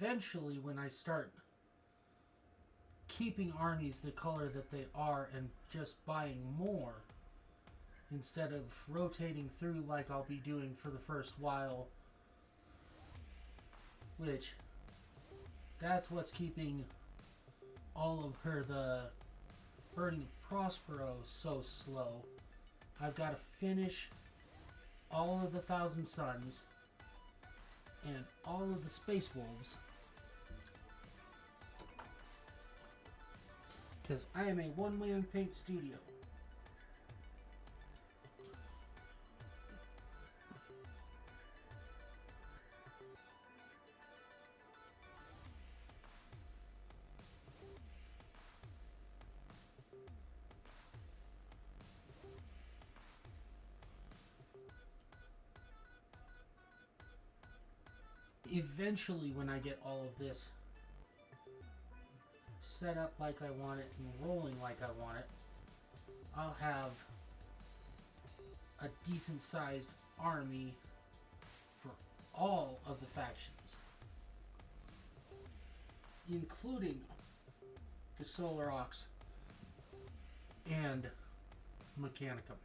Eventually, when I start keeping armies the color that they are and just buying more, instead of rotating through like I'll be doing for the first while, which that's what's keeping all of the Burning Prospero so slow. I've got to finish all of the Thousand Suns and all of the Space Wolves, because I am a one-man paint studio. Eventually, when I get all of this set up like I want it and rolling like I want it, I'll have a decent sized army for all of the factions, including the Solar Ox and Mechanicum.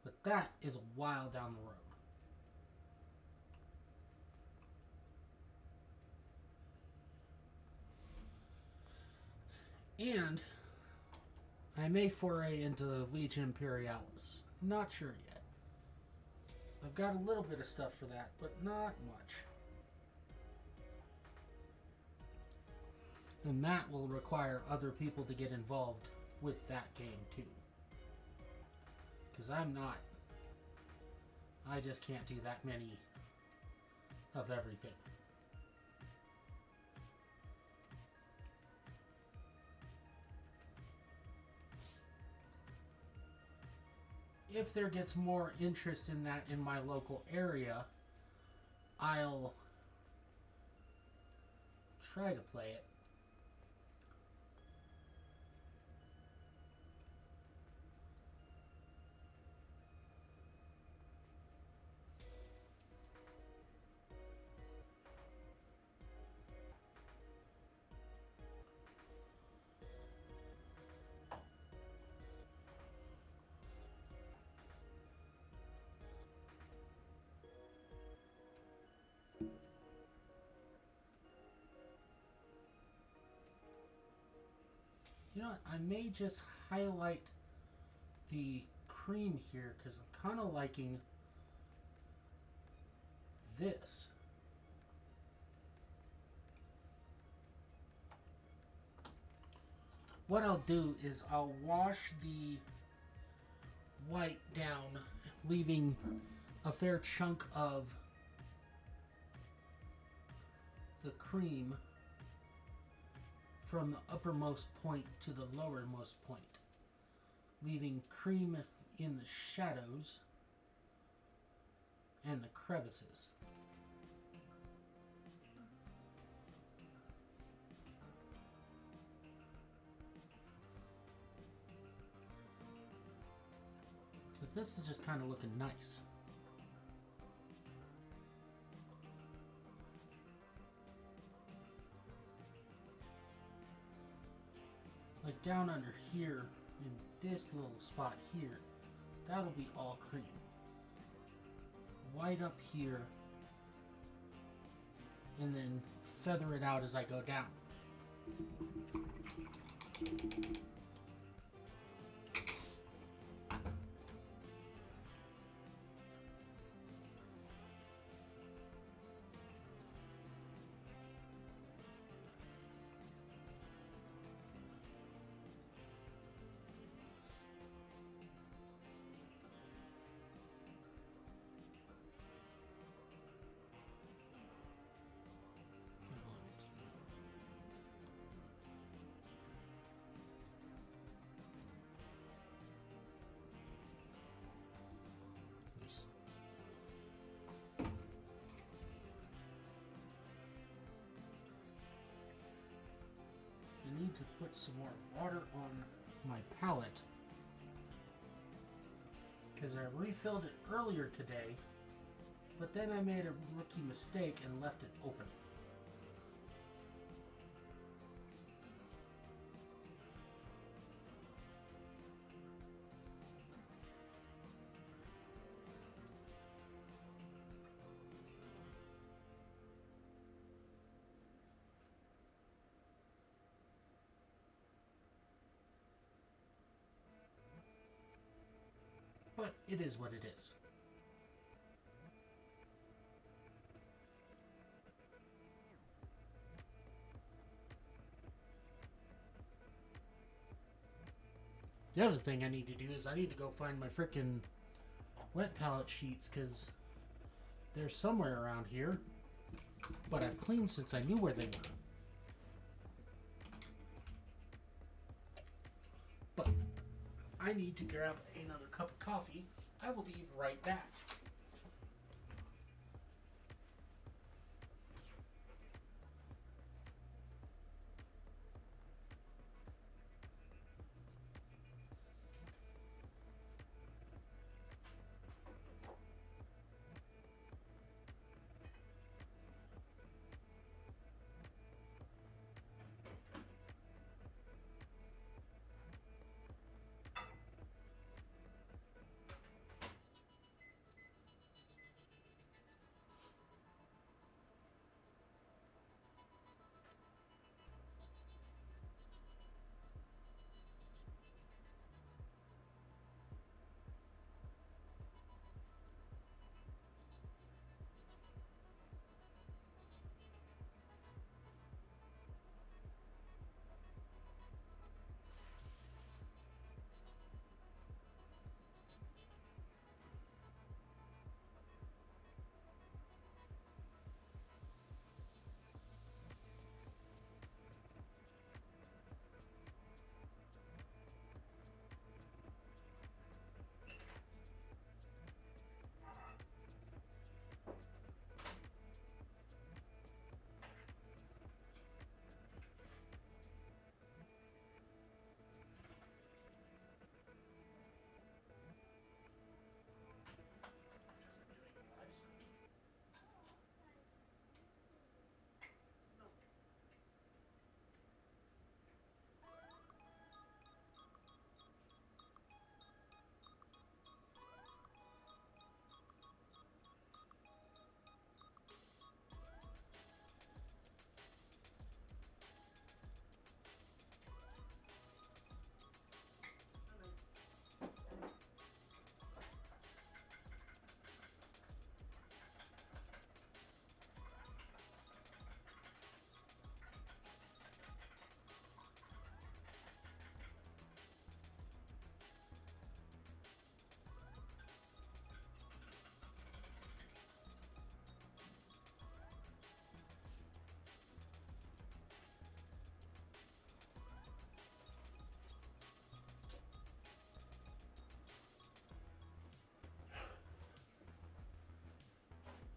But that is a while down the road. And I may foray into Legion Imperialis. Not sure yet. I've got a little bit of stuff for that, but not much. And that will require other people to get involved with that game too. Because I just can't do that many of everything. If there gets more interest in that in my local area, I'll try to play it. You know what? I may just highlight the cream here because I'm kind of liking this. What I'll do is I'll wash the white down, leaving a fair chunk of the cream from the uppermost point to the lowermost point, leaving cream in the shadows and the crevices. Because this is just kind of looking nice. Like down under here, in this little spot here, that'll be all cream. White up here, and then feather it out as I go down. I need to put some more water on my palette because I refilled it earlier today, but then I made a rookie mistake and left it open. But it is what it is. The other thing I need to do is I need to go find my frickin' wet palette sheets because they're somewhere around here. But I've cleaned since I knew where they were. But I need to grab another cup of coffee. I will be right back.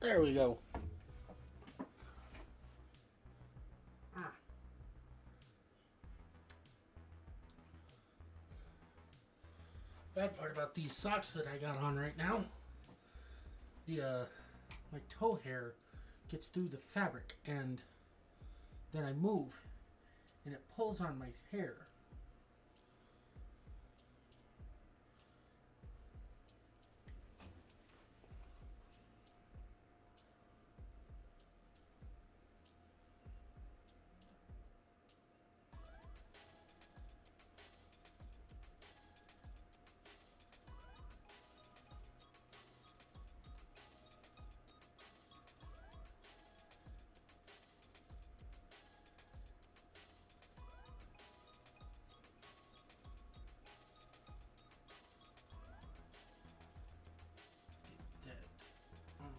There we go. Bad part about about these socks that I got on right now. The my toe hair gets through the fabric, and then I move and it pulls on my hair. Get that on.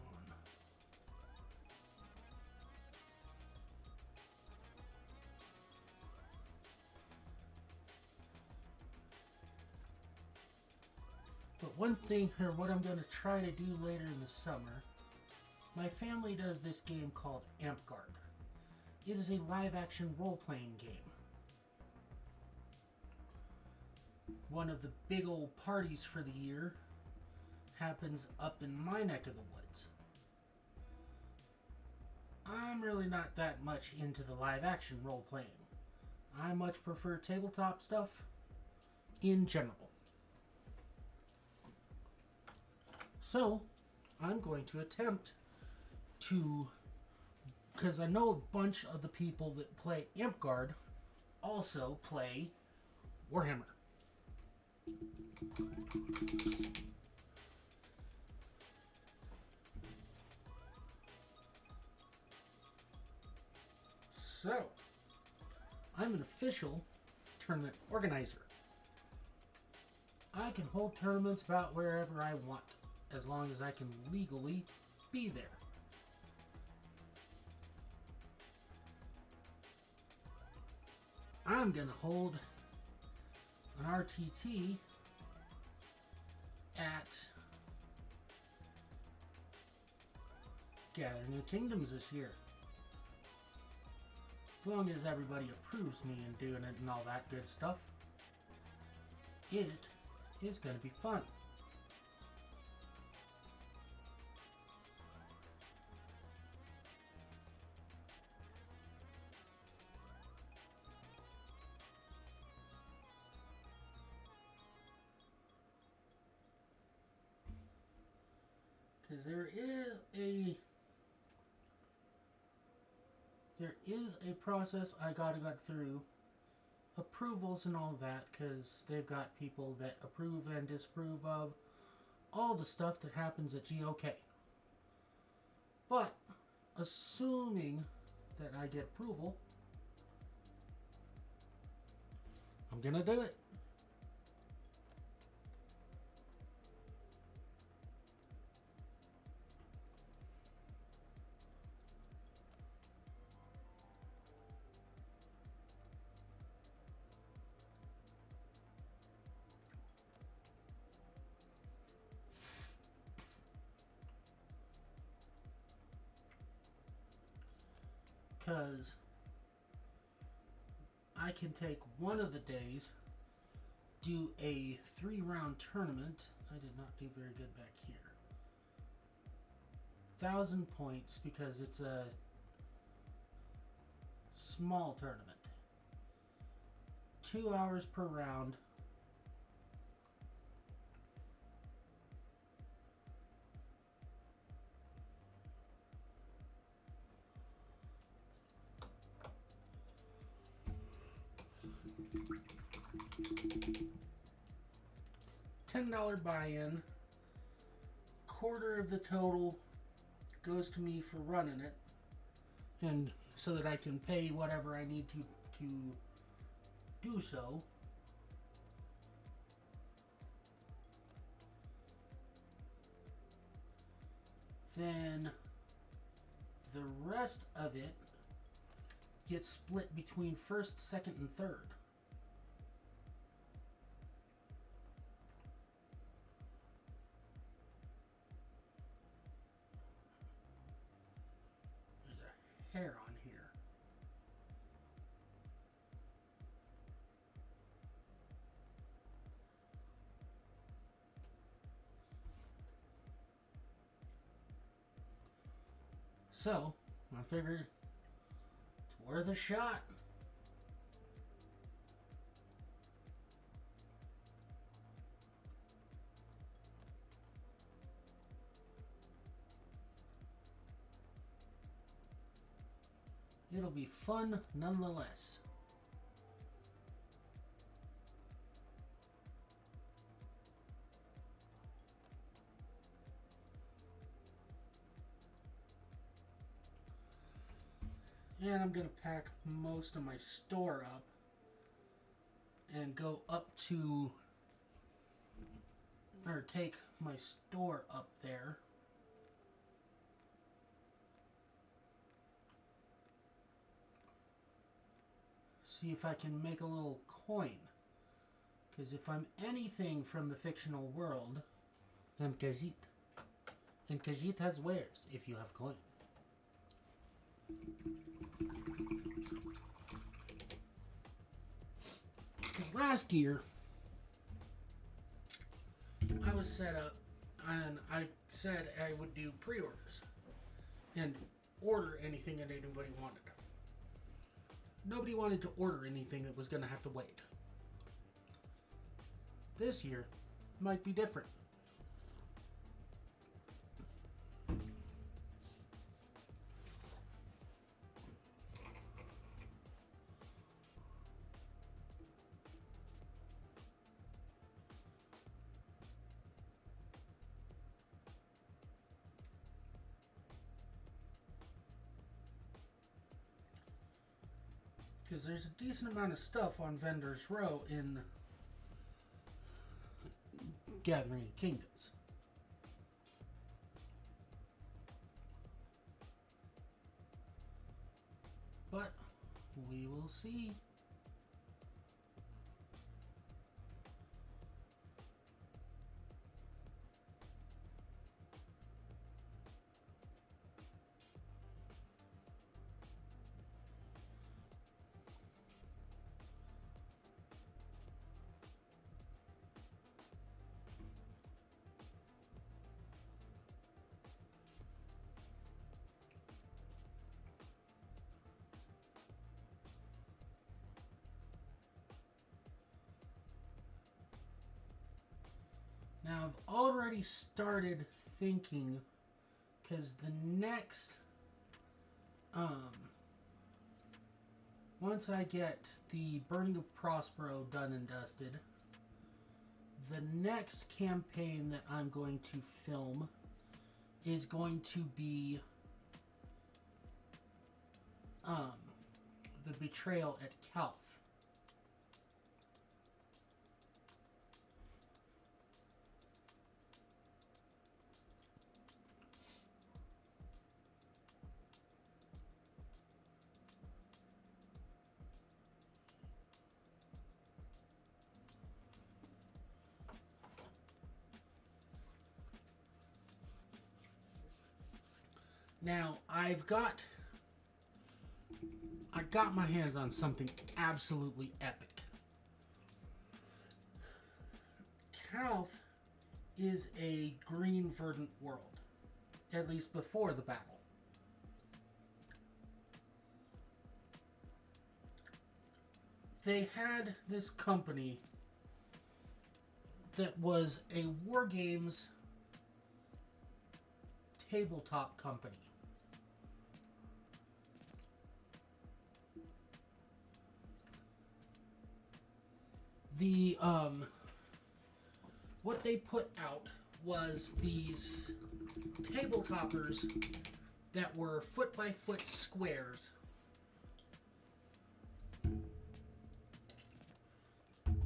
But one thing, or what I'm going to try to do later in the summer, my family does this game called Guard. It is a live-action role-playing game. One of the big old parties for the year happens up in my neck of the woods. I'm really not that much into the live-action role-playing. I much prefer tabletop stuff in general. So, I'm going to attempt to, because I know a bunch of the people that play Guard also play Warhammer. So, I'm an official tournament organizer. I can hold tournaments about wherever I want, as long as I can legally be there. I'm gonna hold an RTT at Gather New Kingdoms this year. As long as everybody approves me and doing it and all that good stuff, it is gonna be fun. Because there is a process I gotta go through, approvals and all that, because they've got people that approve and disapprove of all the stuff that happens at GOK. But assuming that I get approval, I'm gonna do it. Because I can take one of the days, do a 3-round tournament. I did not do very good back here. 1,000 points because it's a small tournament. 2 hours per round. $10 buy-in. Quarter of the total goes to me for running it, and so that I can pay whatever I need to do so. Then the rest of it gets split between first, second, and third. Hair on here. So, I figured it's worth a shot. It'll be fun nonetheless. And I'm going to pack most of my store up and go up to, or take my store up there. See if I can make a little coin. Because if I'm anything from the fictional world, I'm Khajiit. And Khajiit has wares if you have coin. Because last year, I was set up and I said I would do pre-orders and order anything that anybody wanted. Nobody wanted to order anything that was going to have to wait. This year might be different. Because there's a decent amount of stuff on Vendor's Row in Gathering of Kingdoms. But we will see. Now, I've already started thinking, because the next, once I get the Burning of Prospero done and dusted, the next campaign that I'm going to film is going to be, the Betrayal at Calth. Now, I got my hands on something absolutely epic. Calth is a green verdant world, at least before the battle. They had this company that was a war games tabletop company. The what they put out was these tabletoppers that were foot by foot squares,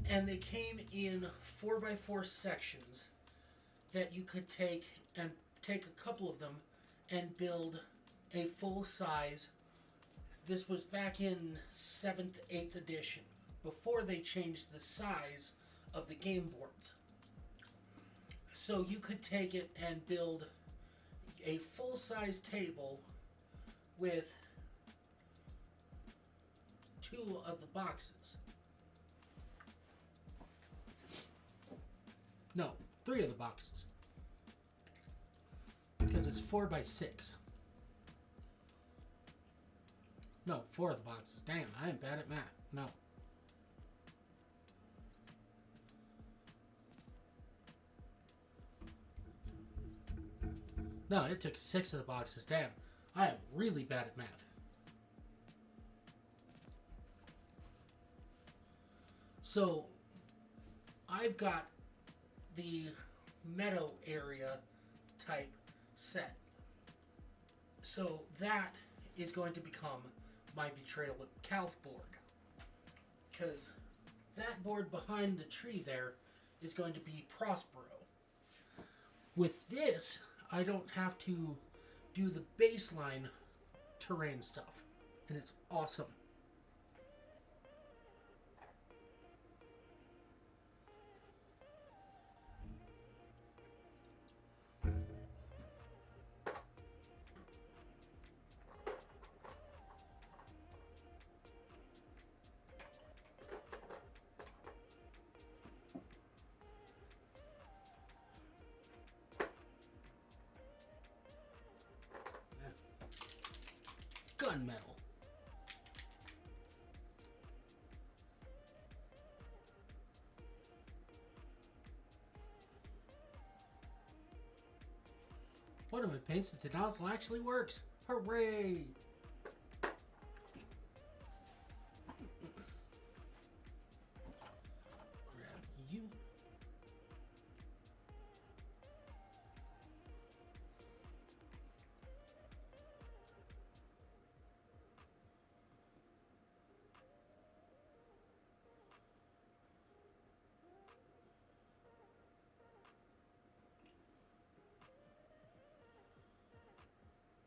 and they came in 4x4 sections that you could take a couple of them and build a full size. This was back in 7th, 8th edition, before they changed the size of the game boards. So you could take it and build a full-size table with 2 of the boxes. No, 3 of the boxes. Because it's 4x6. No, 4 of the boxes. Damn, I am bad at math. No. No, it took 6 of the boxes. Damn, I am really bad at math. So, I've got the meadow area type set. So that is going to become my Betrayal of Calth board. Because that board behind the tree there is going to be Prospero. With this, I don't have to do the baseline terrain stuff. And it's awesome. Gunmetal. One of my paints that the nozzle actually works. Hooray! Grab you.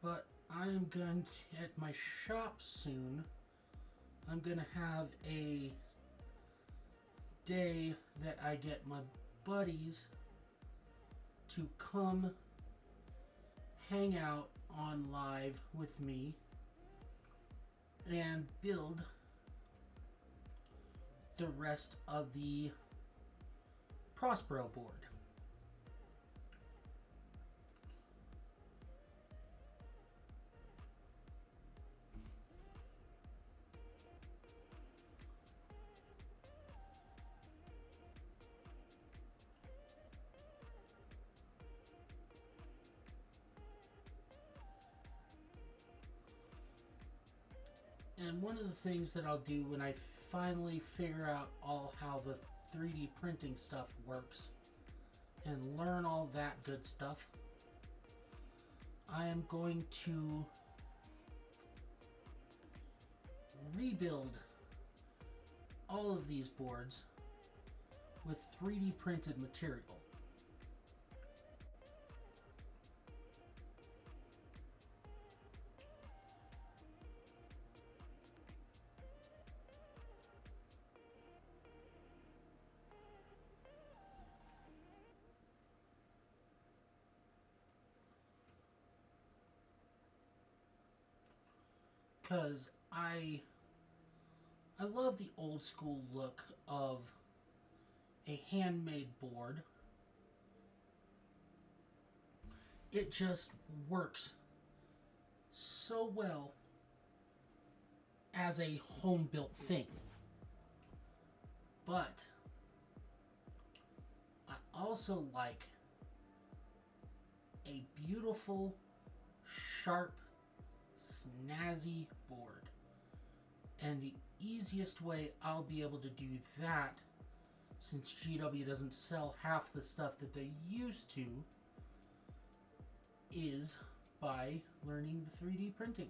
But I am going to, at my shop soon, I'm going to have a day that I get my buddies to come hang out on live with me and build the rest of the Prospero board. And one of the things that I'll do when I finally figure out all how the 3D printing stuff works and learn all that good stuff, I am going to rebuild all of these boards with 3D printed material. Because I love the old school look of a handmade board. It just works so well as a home built thing. But I also like a beautiful, sharp, snazzy board. And the easiest way I'll be able to do that, since GW doesn't sell half the stuff that they used to, is by learning the 3D printing.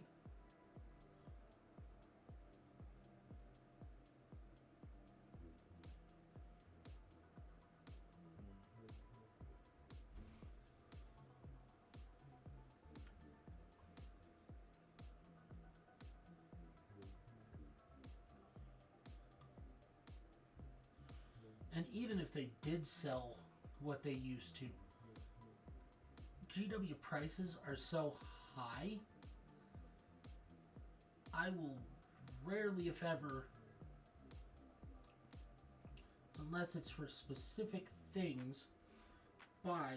And even if they did sell what they used to, GW prices are so high, I will rarely, if ever, unless it's for specific things, buy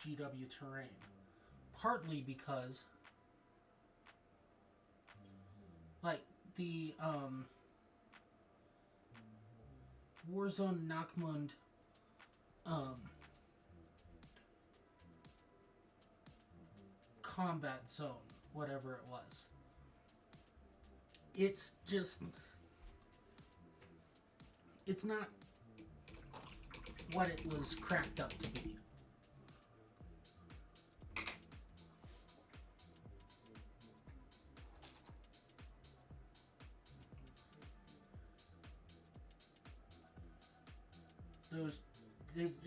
GW terrain. Partly because, like, the Warzone Nachmund um, combat zone, whatever it was. It's just, it's not what it was cracked up to be.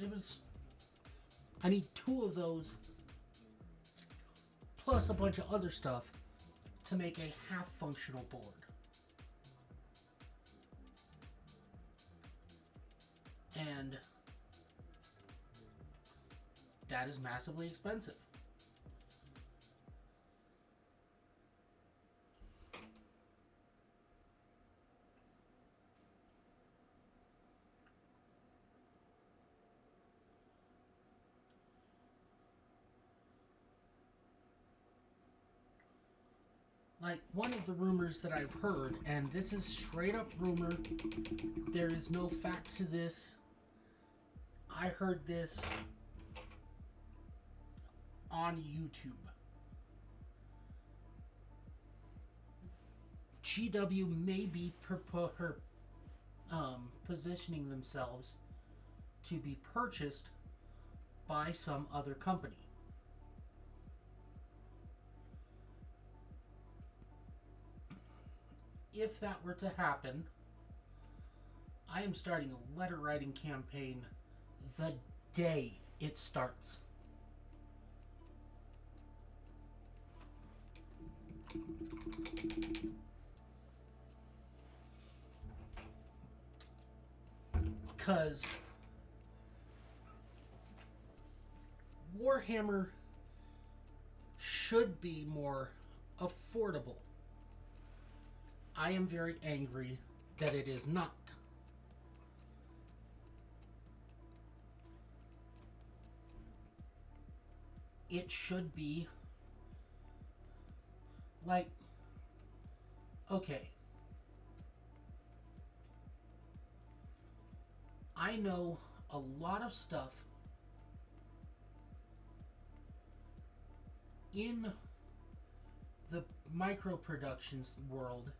It was, I need 2 of those plus a bunch of other stuff to make a half-functional board. And that is massively expensive. Like, one of the rumors that I've heard, and this is straight up rumor, there is no fact to this. I heard this on YouTube. GW may be positioning themselves to be purchased by some other company. If that were to happen, I am starting a letter writing campaign the day it starts. Because Warhammer should be more affordable. I am very angry that it is not. It should be like, okay, I know a lot of stuff in the micro productions world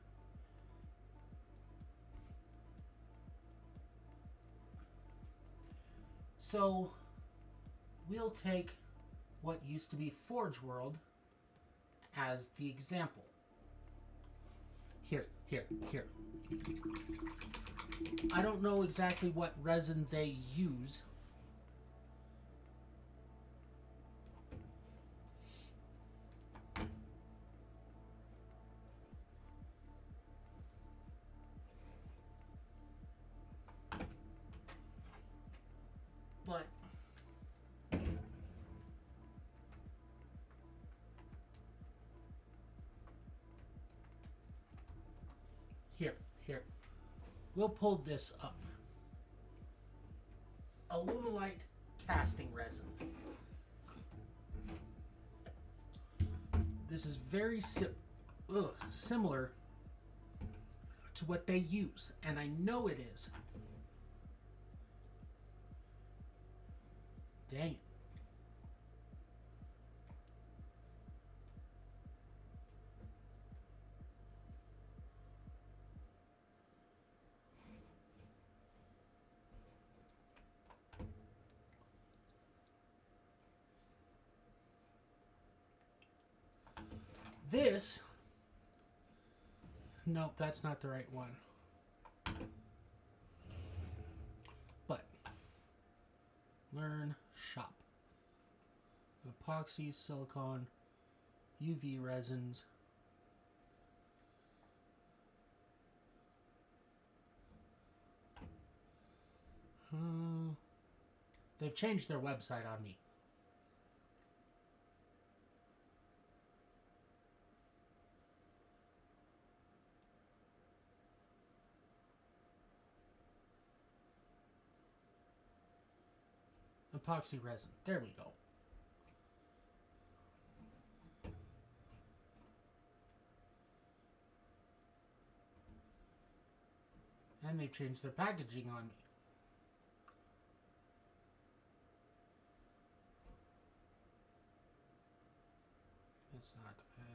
so we'll take what used to be Forge World as the example. Here. I don't know exactly what resin they use. But here. We'll pull this up. Aluminite casting resin. This is very similar to what they use, and I know it is. Dang it. This, nope, that's not the right one. But, learn, shop. Epoxy, silicone, UV resins. They've changed their website on me. Epoxy resin. There we go. And they've changed their packaging on me. It's not bad.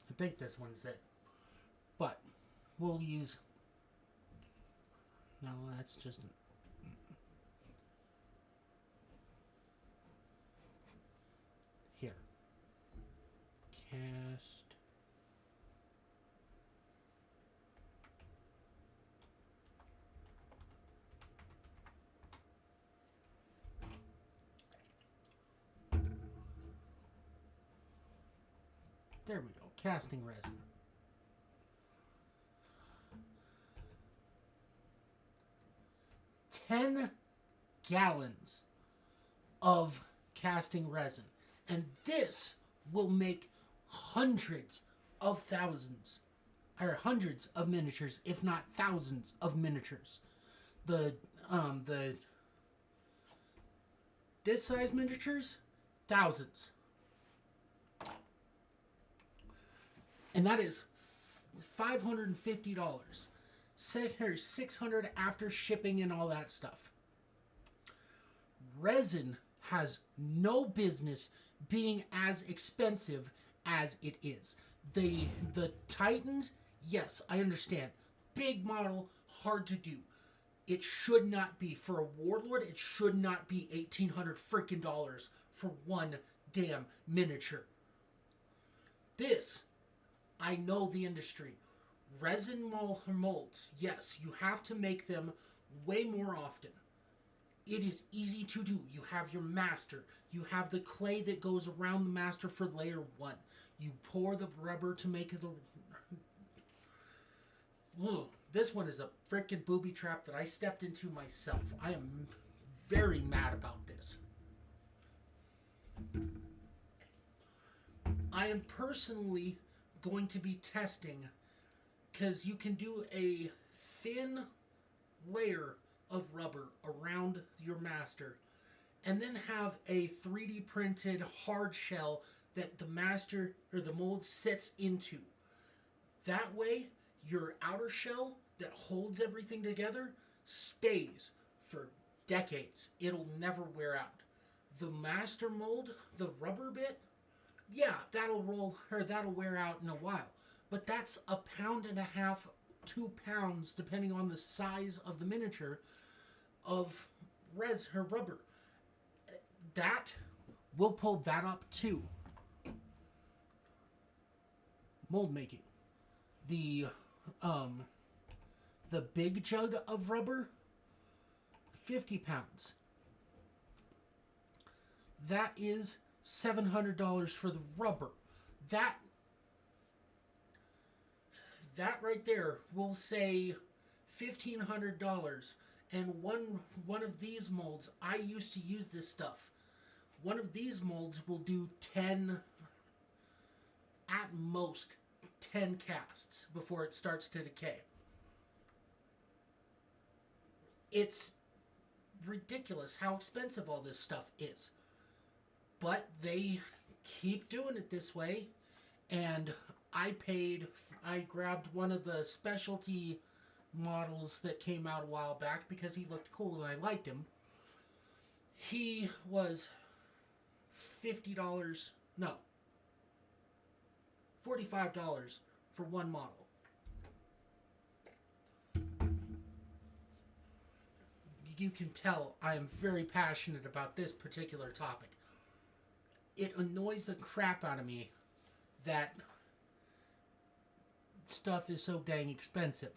I think this one's it. But we'll use... No, that's just... Here. Cast... There we go. Casting resin. 10 gallons of casting resin. And this will make hundreds of thousands, or hundreds of miniatures, if not thousands of miniatures. The this size miniatures, thousands. And that is $550. $600 after shipping and all that stuff. Resin has no business being as expensive as it is. The Titans, yes, I understand. Big model, hard to do. It should not be. For a Warlord, it should not be $1,800 freaking dollars for one damn miniature. This, I know the industry. Resin molds, yes, you have to make them way more often. It is easy to do. You have your master. You have the clay that goes around the master for layer 1. You pour the rubber to make the... Ugh, this one is a freaking booby trap that I stepped into myself. I am very mad about this. I am personally going to be testing, because you can do a thin layer of rubber around your master and then have a 3D printed hard shell that the master or the mold sits into. That way, your outer shell that holds everything together stays for decades. It'll never wear out. The master mold, the rubber bit, yeah, that'll wear out in a while. But that's 1.5 pounds, 2 pounds, depending on the size of the miniature, of rubber. That, we'll pull that up too. Mold making. The big jug of rubber, 50 pounds. That is $700 for the rubber. That right there will say $1,500. And one of these molds, I used to use this stuff. One of these molds will do 10, at most 10 casts before it starts to decay. It's ridiculous how expensive all this stuff is. But they keep doing it this way. And I grabbed one of the specialty models that came out a while back because he looked cool and I liked him. He was $45 for one model. You can tell I am very passionate about this particular topic. It annoys the crap out of me that stuff is so dang expensive.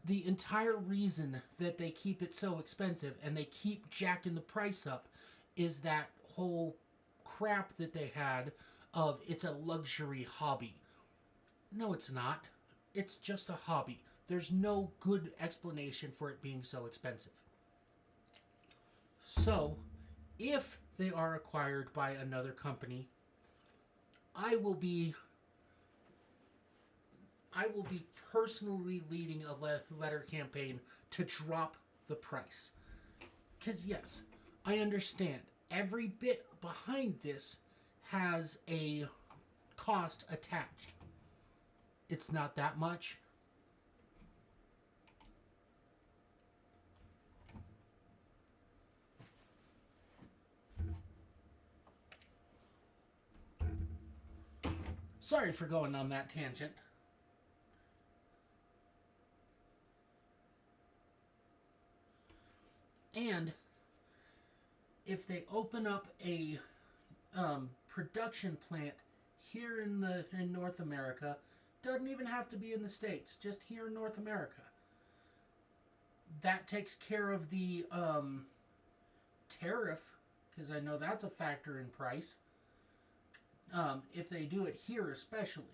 The entire reason that they keep it so expensive and they keep jacking the price up is that whole crap that they had of it's a luxury hobby. No, it's not. It's just a hobby. There's no good explanation for it being so expensive. So, if they are acquired by another company, I will be personally leading a letter campaign to drop the price. Because, yes, I understand every bit behind this has a cost attached. It's not that much. Sorry for going on that tangent. And if they open up a production plant here in North America, doesn't even have to be in the States, just here in North America, that takes care of the tariff, because I know that's a factor in price. If they do it here especially.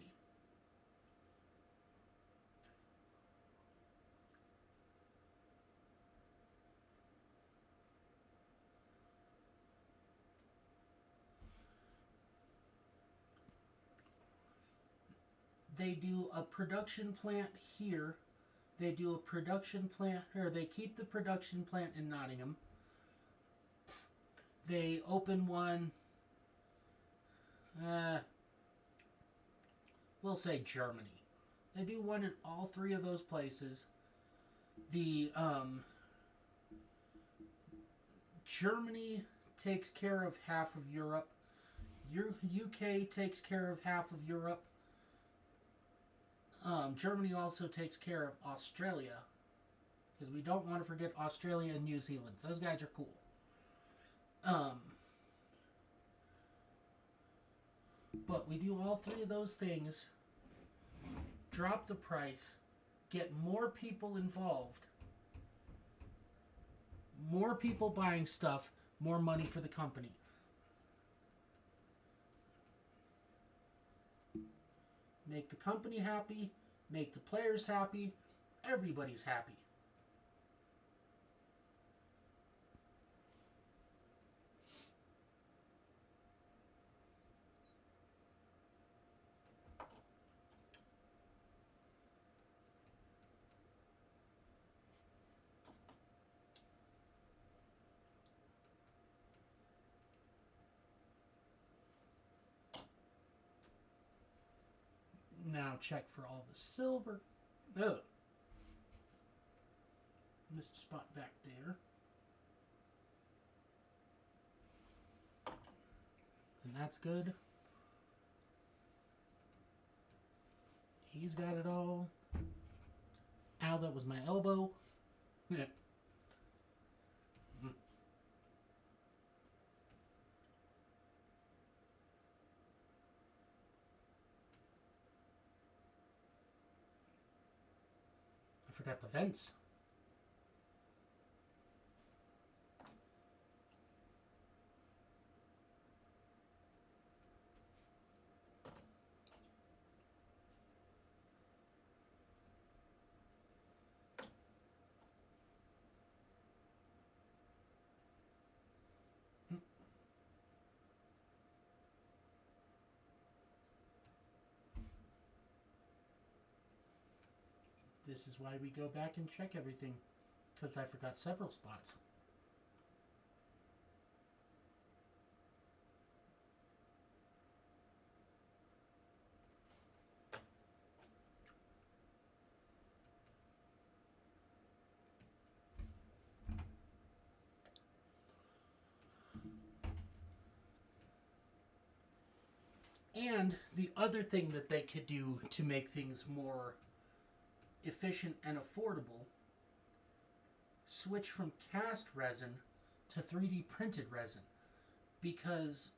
They do a production plant here. They do a production plant, or they keep the production plant in Nottingham. They open one, we'll say Germany. They do one in all three of those places. The Germany takes care of half of Europe. UK takes care of half of Europe. Germany also takes care of Australia, because we don't want to forget Australia and New Zealand. Those guys are cool. But we do all three of those things, drop the price, get more people involved, more people buying stuff, more money for the company. Make the company happy, make the players happy, everybody's happy. Now check for all the silver. Oh. Missed a spot back there. And that's good. He's got it all. Ow, that was my elbow. Yeah. I forgot the vents. This is why we go back and check everything, because I forgot several spots. And the other thing that they could do to make things more efficient and affordable, switch from cast resin to 3D printed resin. Because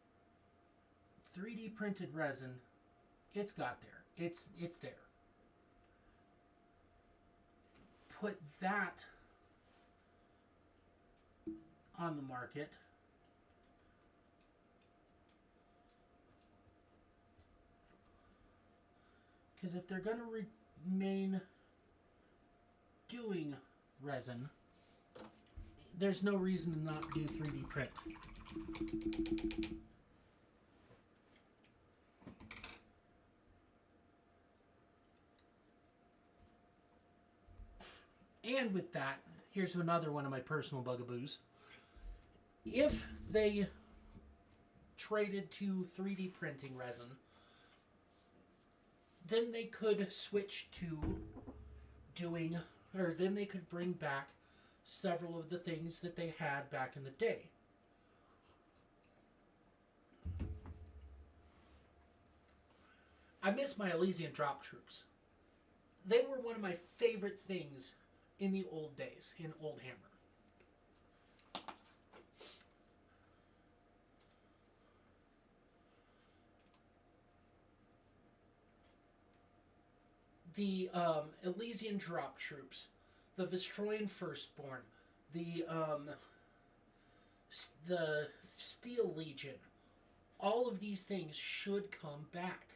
3D printed resin, it's got there. It's there. Put that on the market. Because if they're going to remain doing resin, there's no reason to not do 3D print. And with that, here's another one of my personal bugaboos. If they traded to 3D printing resin, then they could switch to doing, or then they could bring back several of the things that they had back in the day. I miss my Elysian drop troops. They were one of my favorite things in the old days, in Old Hammer. The Elysian drop troops, the Vestroyan Firstborn, the Steel Legion, all of these things should come back.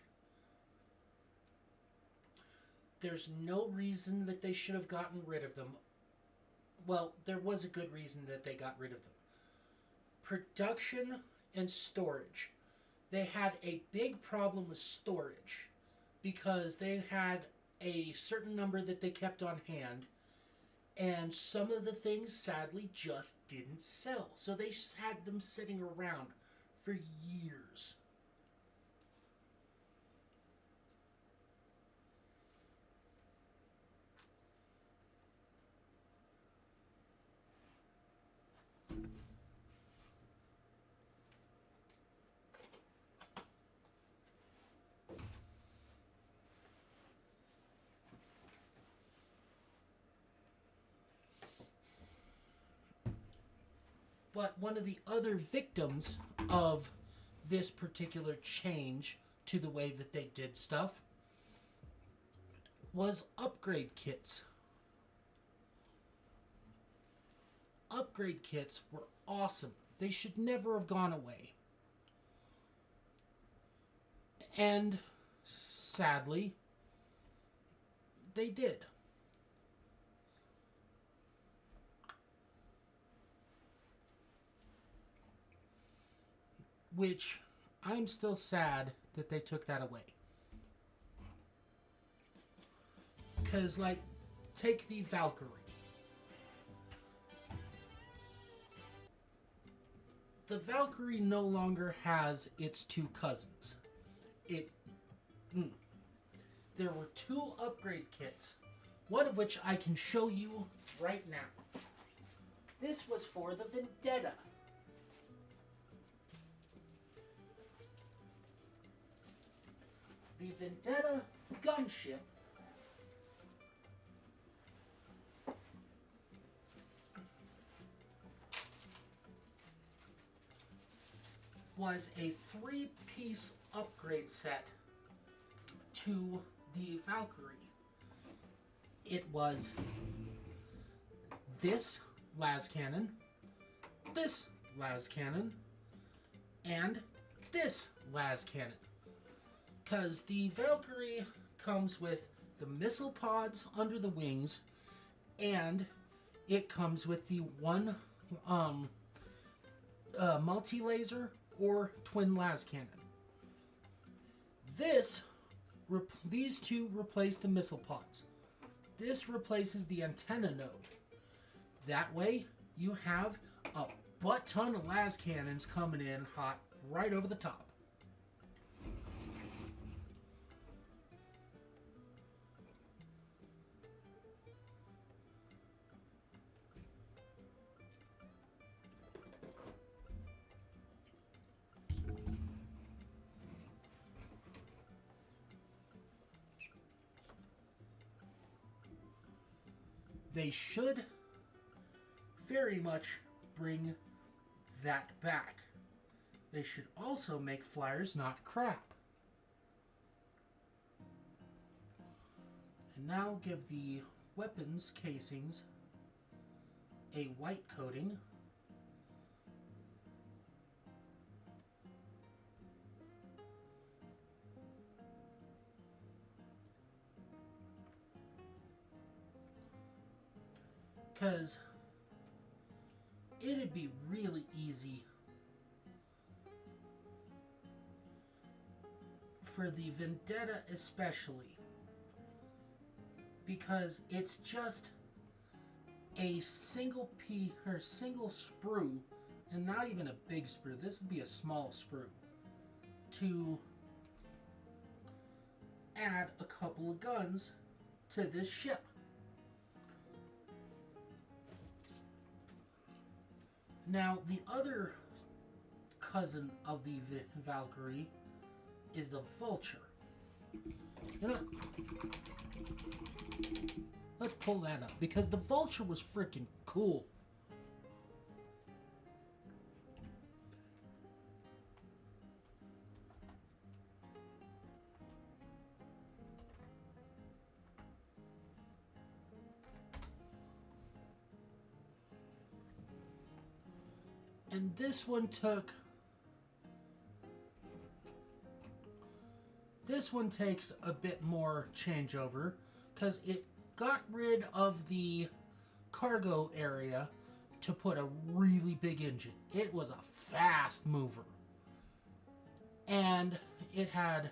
There's no reason that they should have gotten rid of them. Well, there was a good reason that they got rid of them. Production and storage. They had a big problem with storage because they had a certain number that they kept on hand, and some of the things sadly just didn't sell. So they just had them sitting around for years. But one of the other victims of this particular change to the way that they did stuff was upgrade kits. Upgrade kits were awesome. They should never have gone away. And sadly, they did. Which I'm still sad that they took that away. Because, like, take the Valkyrie. The Valkyrie no longer has its two cousins. There were two upgrade kits, one of which I can show you right now. This was for the Vendetta. The Vendetta gunship was a 3-piece upgrade set to the Valkyrie. It was this las cannon, this las cannon, and this las cannon. Because the Valkyrie comes with the missile pods under the wings, and it comes with the one multi-laser or twin las cannon. These two replace the missile pods. This replaces the antenna node. That way, you have a butt ton of las cannons coming in hot right over the top. They should very much bring that back. They should also make flyers not crap. And now give the weapons casings a white coating. Because it'd be really easy for the Vendetta especially, because it's just a single piece or single sprue, and not even a big sprue. This would be a small sprue to add a couple of guns to this ship. Now, the other cousin of the Valkyrie is the Vulture. You know, let's pull that up because the Vulture was freaking cool. And this one takes a bit more changeover because it got rid of the cargo area to put a really big engine. It was a fast mover. And it had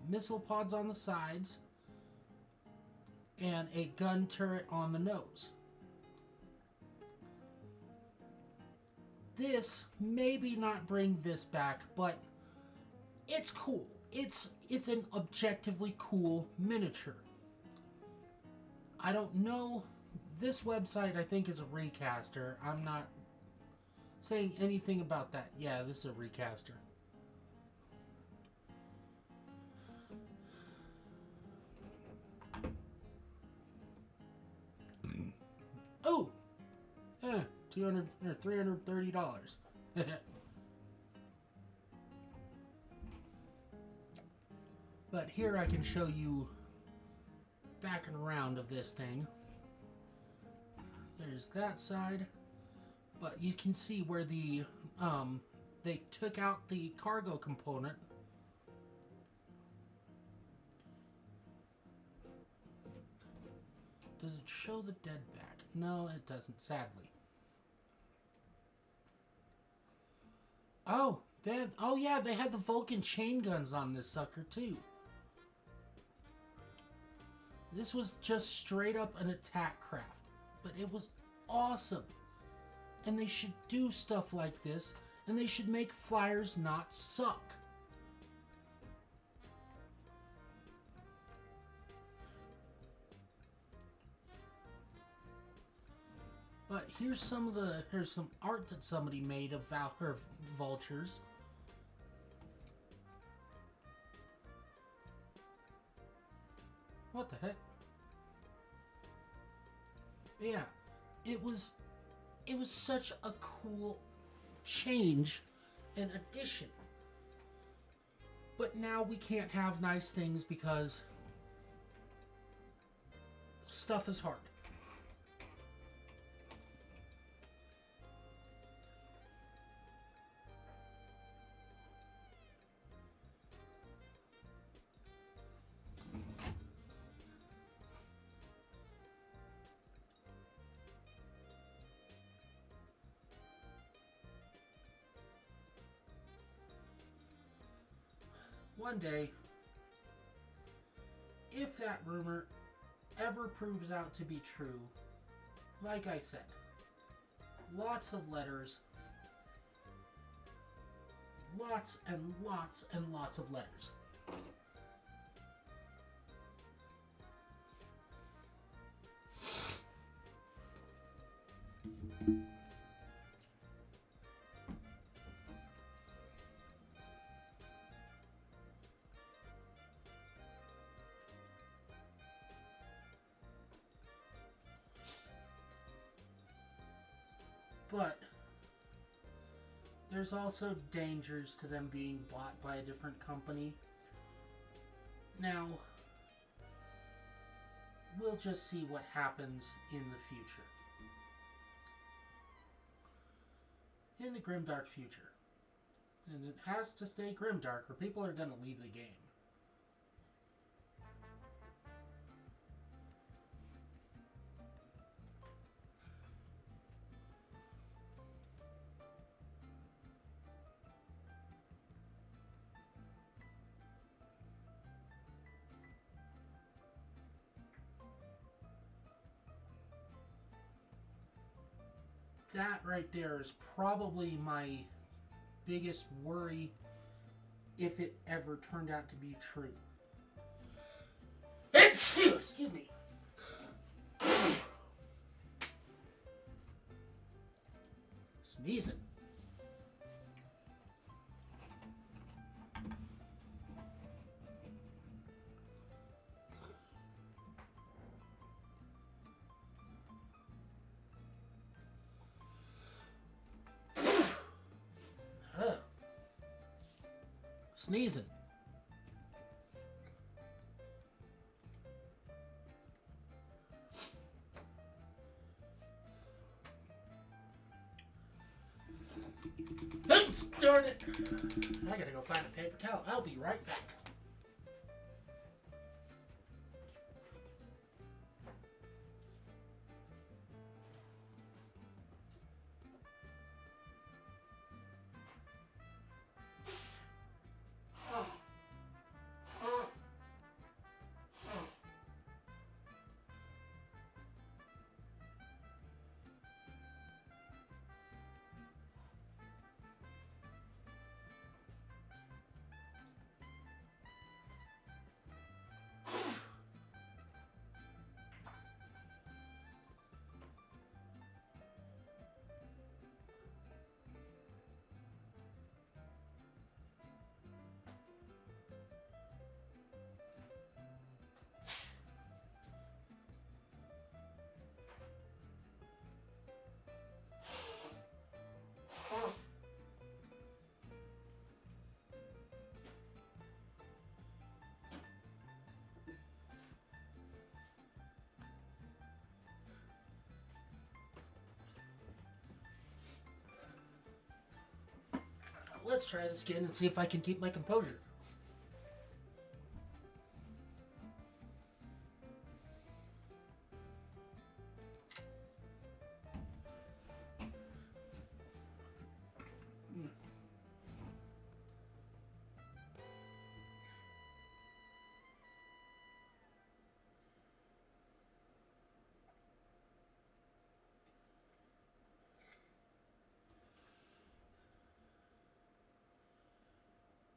missile pods on the sides and a gun turret on the nose. This maybe not bring this back, but it's cool. It's an objectively cool miniature. I don't know. This website I think is a recaster. I'm not saying anything about that. Yeah, this is a recaster. Oh, yeah, $200 or $330. But here I can show you back and around of this thing. There's that side, but you can see where the they took out the cargo component. Does it show the dead back? No, it doesn't, sadly. Oh, yeah, they had the Vulcan chain guns on this sucker too. This was just straight up an attack craft, but it was awesome. And they should do stuff like this, and they should make flyers not suck. But here's some art that somebody made of vultures. What the heck? Yeah, it was such a cool change and addition. But now we can't have nice things because stuff is hard. One day, if that rumor ever proves out to be true, like I said, lots of letters, lots and lots and lots of letters. But there's also dangers to them being bought by a different company. Now, we'll just see what happens in the future. In the grimdark future. And it has to stay grimdark or people are going to leave the game. that right there is probably my biggest worry if it ever turned out to be true. Excuse me. Sneezing. Sneezing. Darn it! I gotta go find a paper towel. I'll be right back. Let's try this again and see if I can keep my composure.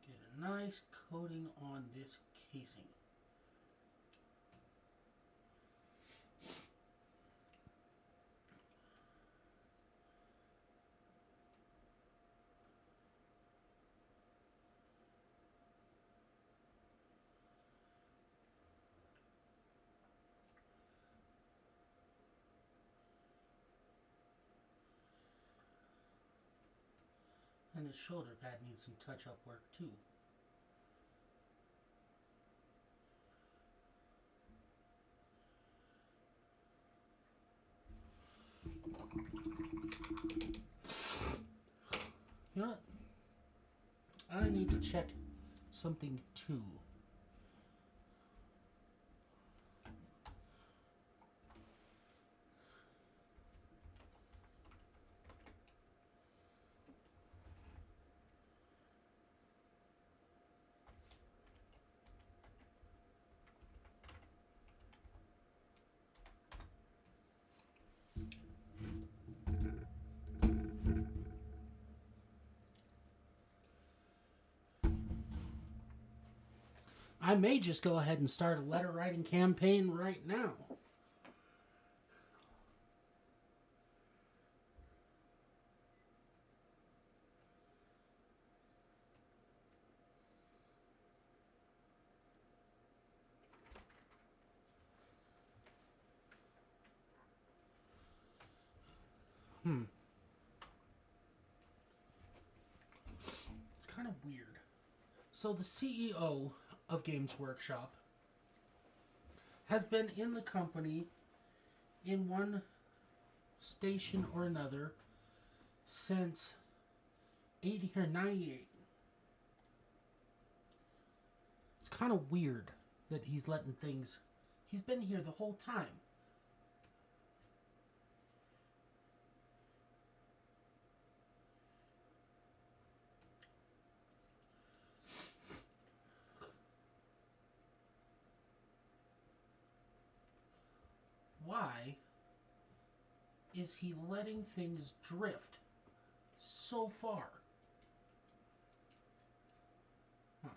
Get a nice coating on this casing. And the shoulder pad needs some touch-up work too. You know what? I need to check something too. I may just go ahead and start a letter writing campaign right now. It's kind of weird. So the CEO of Games Workshop has been in the company in one station or another since 80 or 98. It's kind of weird that he's letting things... He's been here the whole time. Why is he letting things drift so far? Huh.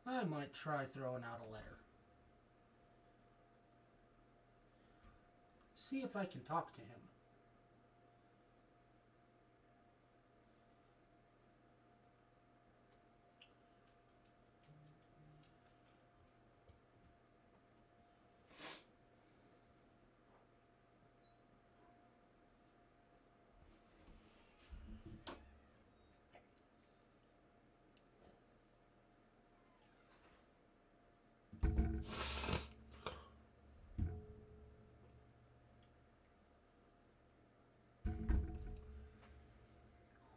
I might try throwing out a letter. See if I can talk to him.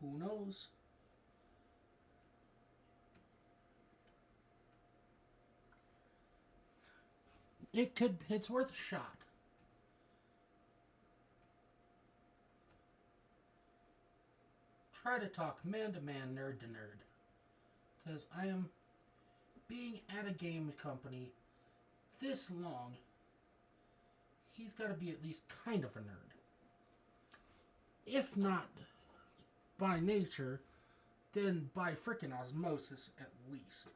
Who knows? It's worth a shot. Try to talk man to man, nerd to nerd. Because I am being at a game company this long, he's got to be at least kind of a nerd. If not by nature, then by frickin' osmosis at least.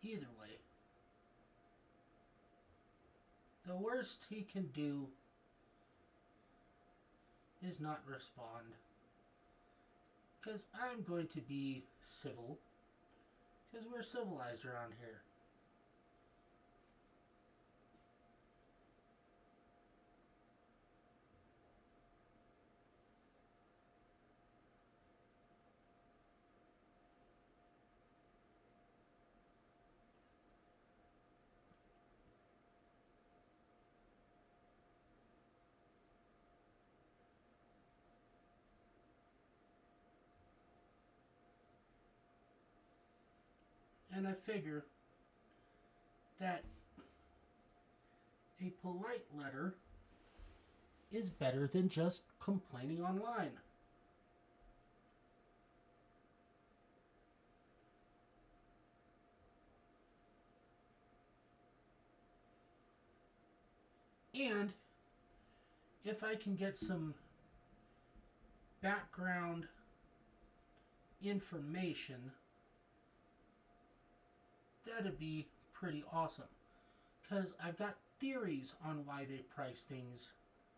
Either way, the worst he can do is not respond. Because I'm going to be civil. Because we're civilized around here. And I figure that a polite letter is better than just complaining online. And if I can get some background information, that'd be pretty awesome. Because I've got theories on why they price things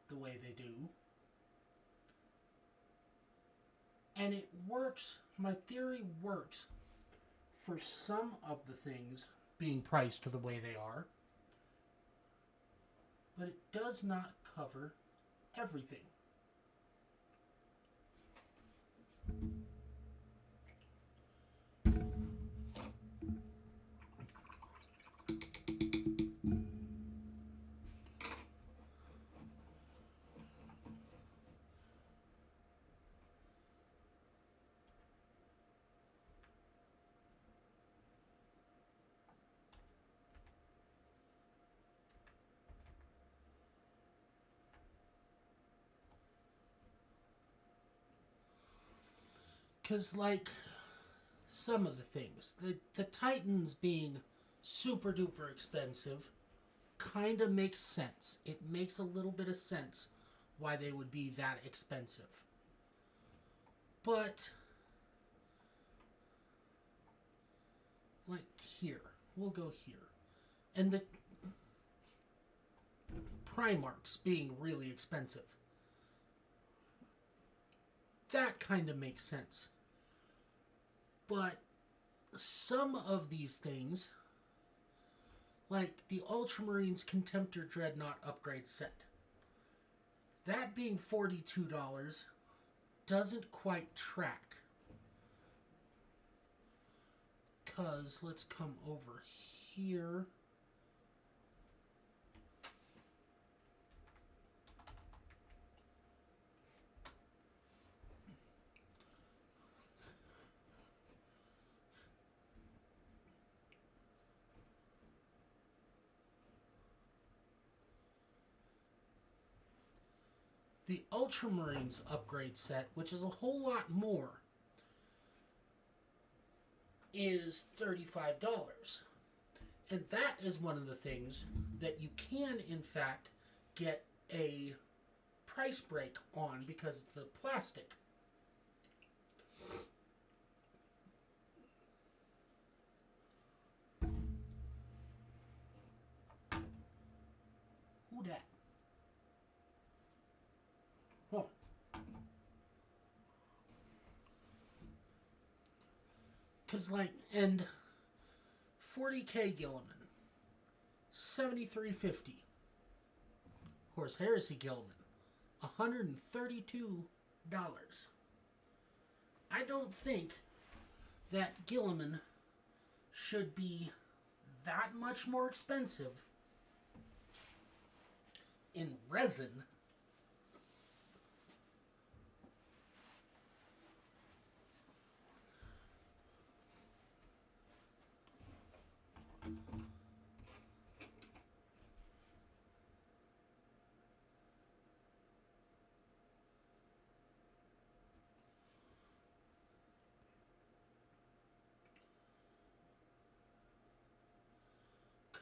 the way they do. And it works, my theory works for some of the things being priced the way they are, but it does not cover everything. Because, like, some of the things, the Titans being super duper expensive kind of makes sense. It makes a little bit of sense why they would be that expensive. But, like, here, we'll go here. And the Primarchs being really expensive. That kind of makes sense. But some of these things, like the Ultramarines Contemptor Dreadnought upgrade set. That being $42 doesn't quite track. Because let's come over here. The Ultramarines upgrade set, which is a whole lot more, is $35. And that is one of the things that you can, in fact, get a price break on because it's a plastic. Who dat? Huh. Cause like, and 40K Gilliman, 73.50. Horse Heresy Gilliman, $132. I don't think that Gilliman should be that much more expensive in resin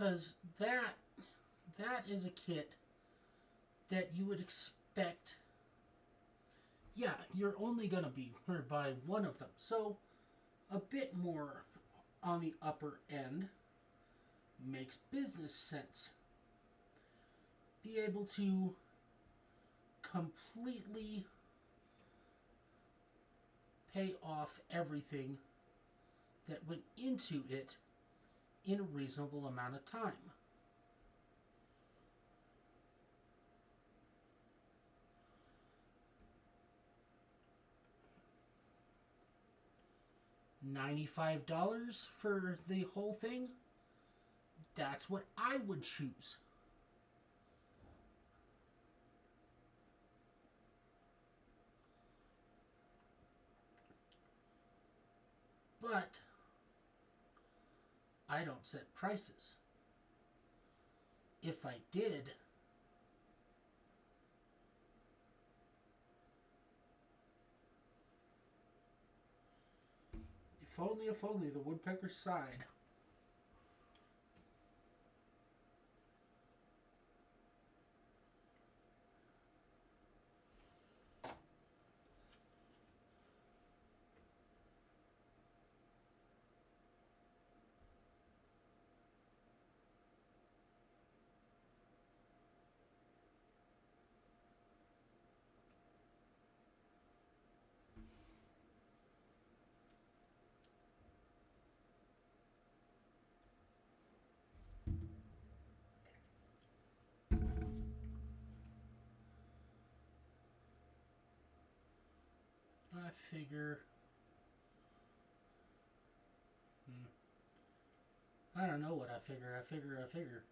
because that is a kit that you would expect. Yeah, you're only going to be buy one of them, so a bit more on the upper end makes business sense. Be able to completely pay off everything that went into it in a reasonable amount of time. $95 for the whole thing? That's what I would choose. But I don't set prices. If I did, if only the woodpecker sighed. I figure... I don't know what I figure. I figure.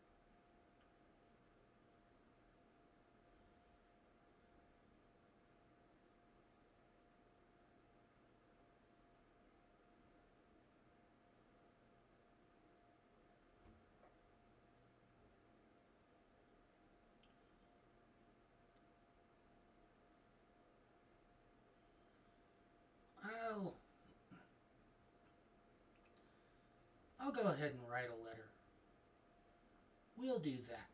I'll go ahead and write a letter. We'll do that.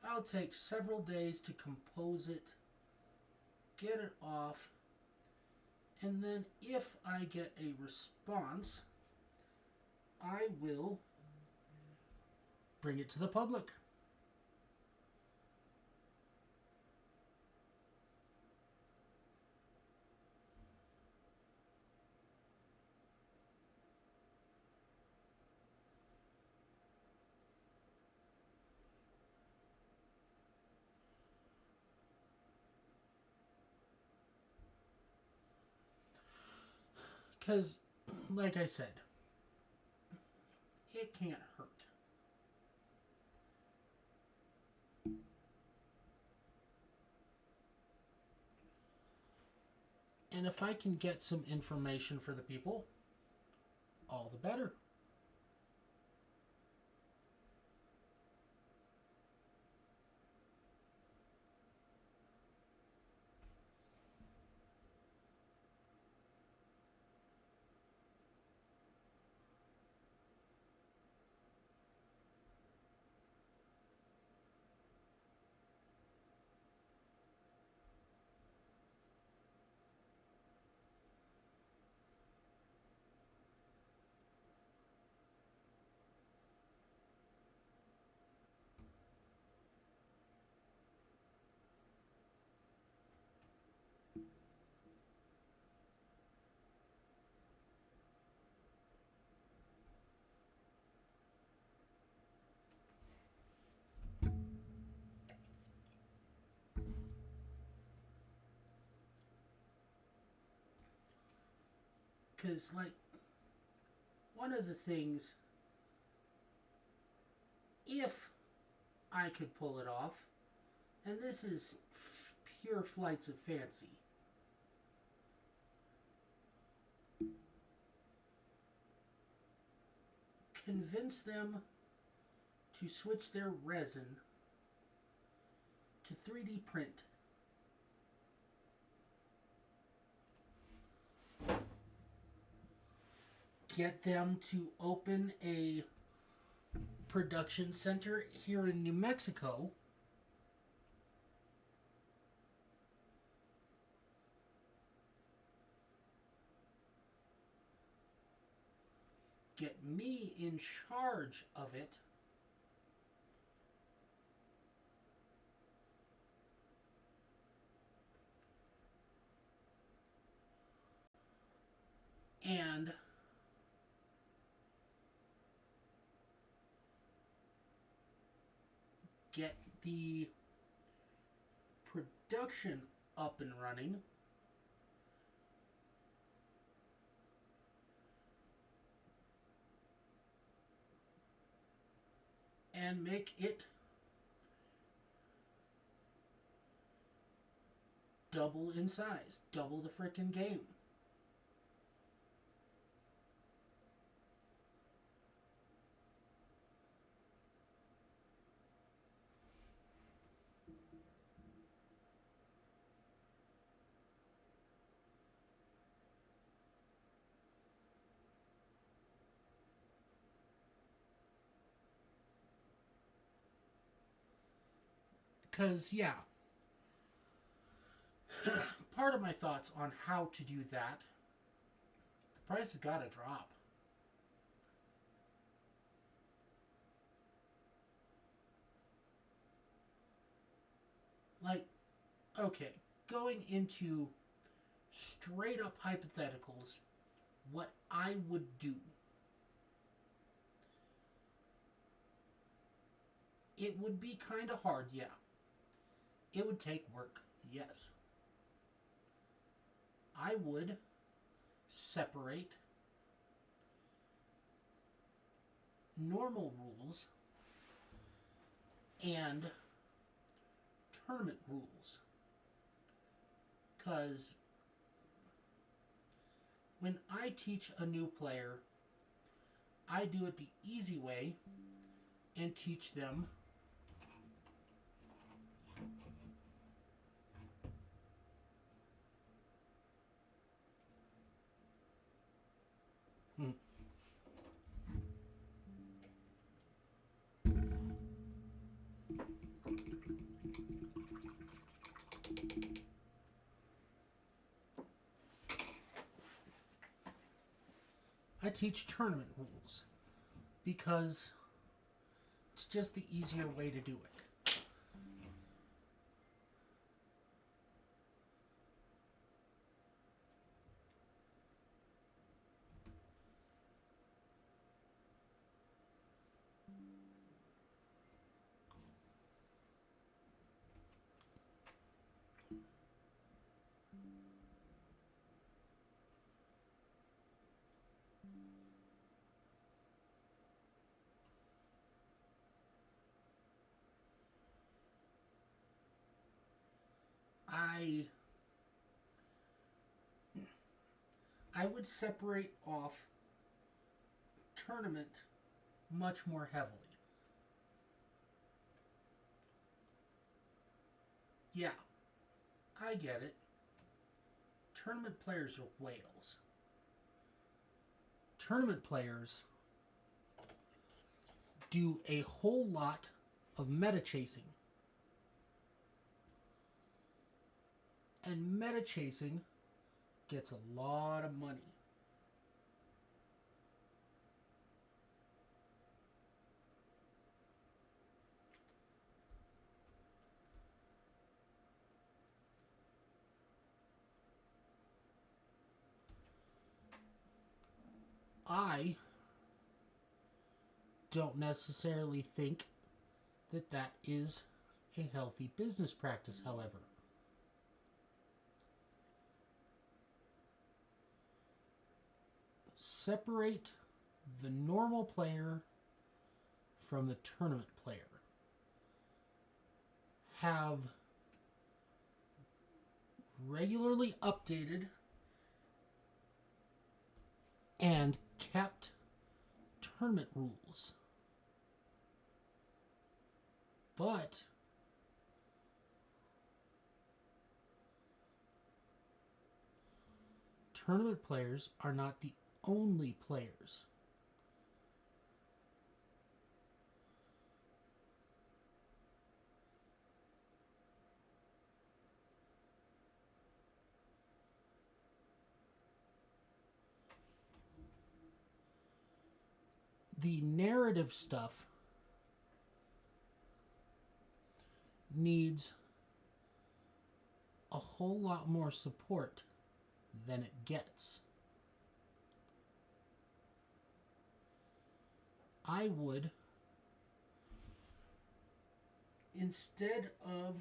I'll take several days to compose it, get it off, and then if I get a response, I will bring it to the public. Because, like I said, it can't hurt. And if I can get some information for the people, all the better. Because, like, one of the things, if I could pull it off, and this is pure flights of fancy, convince them to switch their resin to 3D print. Get them to open a production center here in New Mexico. Get me in charge of it. And get the production up and running. And make it double in size, double the frickin' game. Because, yeah, part of my thoughts on how to do that, the price has got to drop. Like, okay, going into straight up hypotheticals, what I would do. It would be kind of hard, yeah. It would take work, yes. I would separate normal rules and tournament rules. Because when I teach a new player, I do it the easy way and teach them teach tournament rules because it's just the easier way to do it. I would separate off tournament much more heavily. Yeah, I get it. Tournament players are whales. Tournament players do a whole lot of meta chasing. And meta chasing gets a lot of money. I don't necessarily think that that is a healthy business practice, however. Separate the normal player from the tournament player. Have regularly updated and kept tournament rules. But tournament players are not the only players. The narrative stuff needs a whole lot more support than it gets. I would, instead of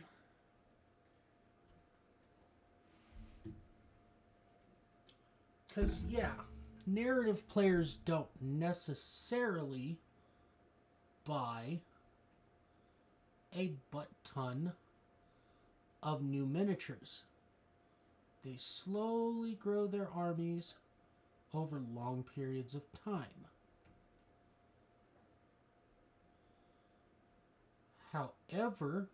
because, yeah, narrative players don't necessarily buy a butt ton of new miniatures. They slowly grow their armies over long periods of time. However,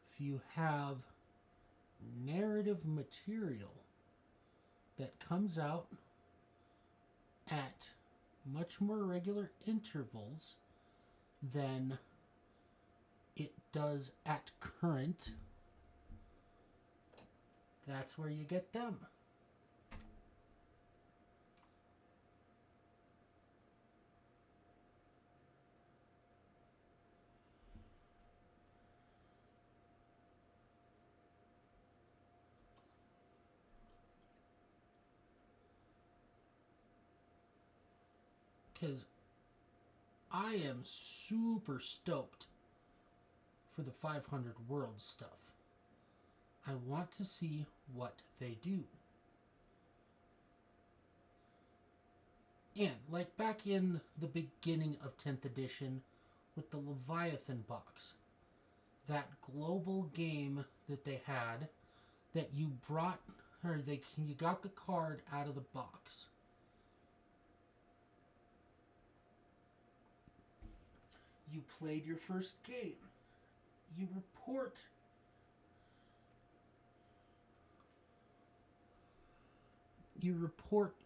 if you have narrative material that comes out at much more regular intervals than it does at current, that's where you get them. Because I am super stoked for the 500 Worlds stuff. I want to see what they do. And, like back in the beginning of 10th edition with the Leviathan box, that global game that they had that you brought, or you got the card out of the box. You played your first game. You report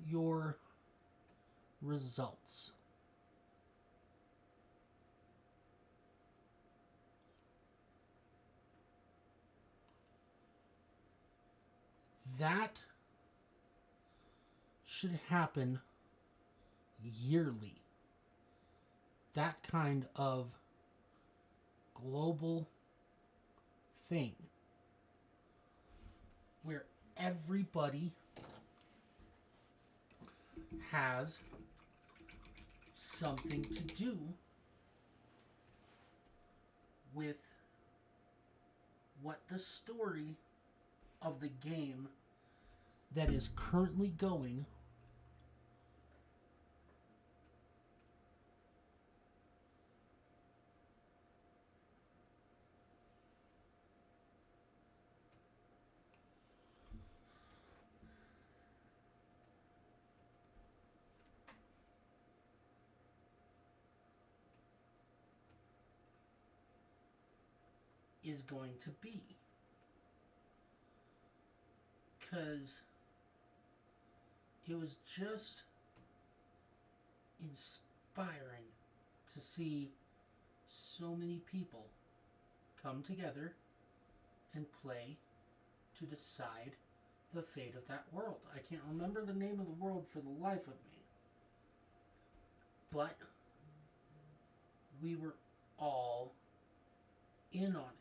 your results. That should happen yearly. That kind of global thing where everybody has something to do with what the story of the game that is currently going is going to be. Because it was just inspiring to see so many people come together and play to decide the fate of that world. I can't remember the name of the world for the life of me. But we were all in on it.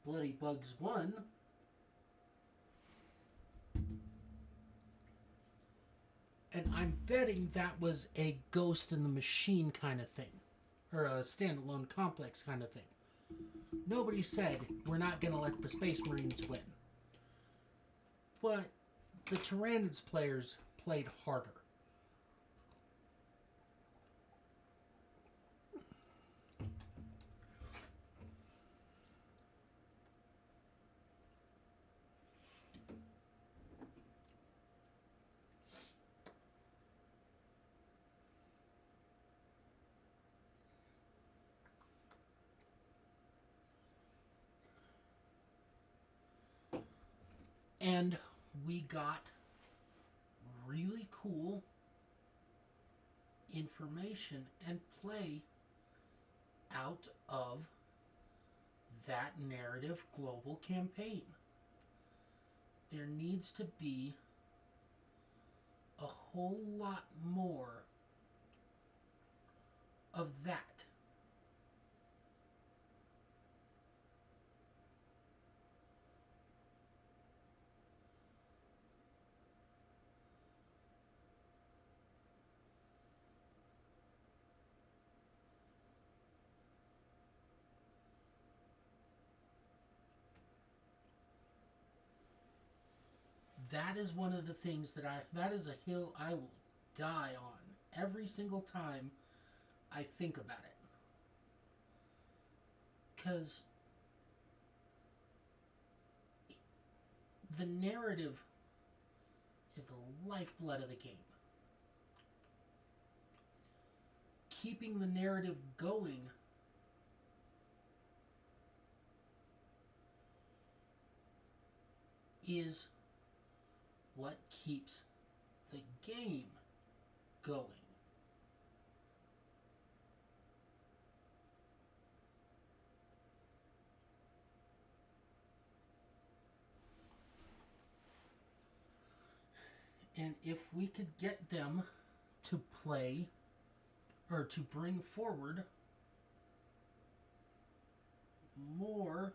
Bloody Bugs won. And I'm betting that was a Ghost in the Machine kind of thing. Or a standalone complex kind of thing. Nobody said, we're not going to let the Space Marines win. But the Tyranids players played harder. And we got really cool information and play out of that narrative global campaign. There needs to be a whole lot more of that. That is one of the things that is a hill I will die on every single time I think about it. Because the narrative is the lifeblood of the game. Keeping the narrative going is what keeps the game going. And if we could get them to play or to bring forward more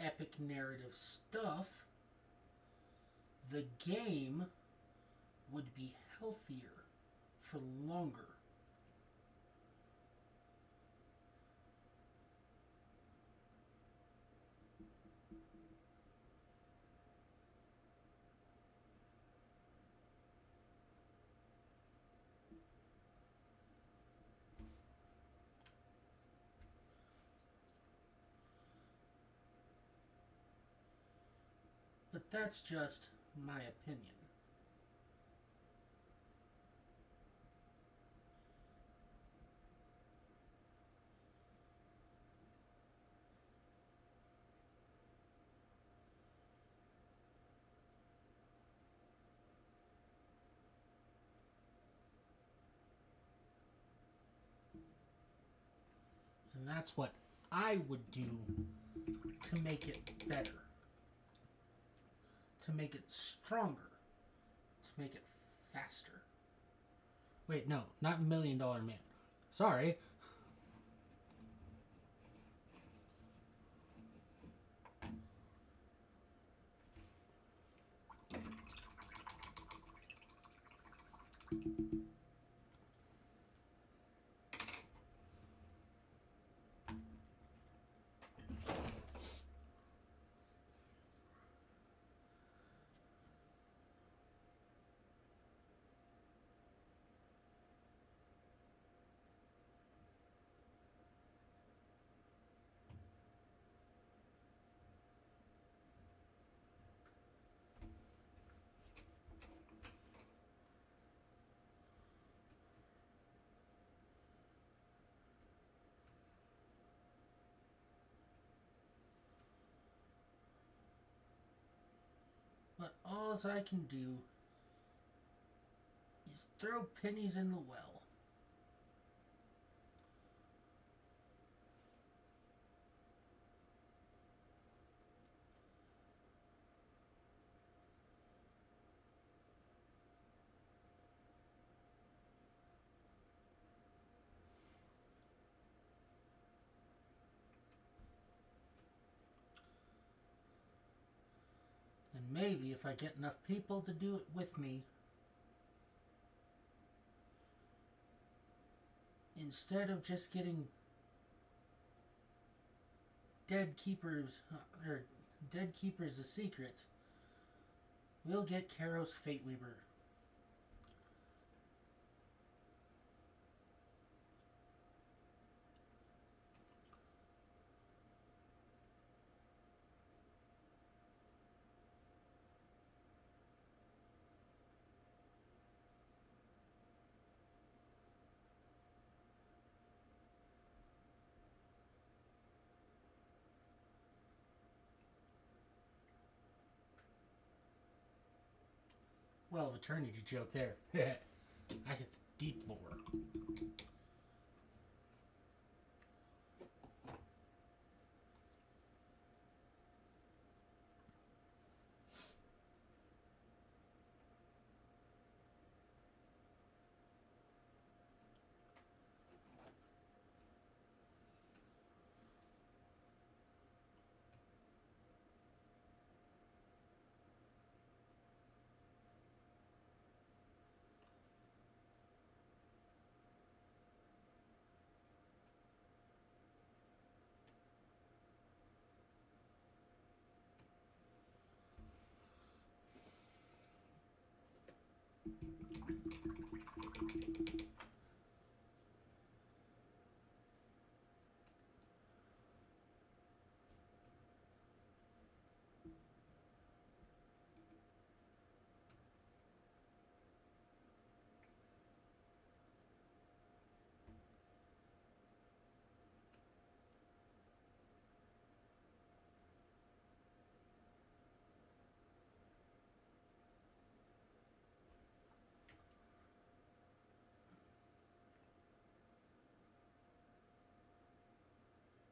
epic narrative stuff, the game would be healthier for longer. that's just my opinion. And that's what I would do to make it better, to make it stronger, to make it faster. Wait, no, not $1 Million Man. Sorry. But all I can do is throw pennies in the well. And maybe if I get enough people to do it with me, instead of just getting dead keepers or dead keepers of secrets, we'll get Karos Fate Weaver. Well, eternity joke there. I hit the deep lore.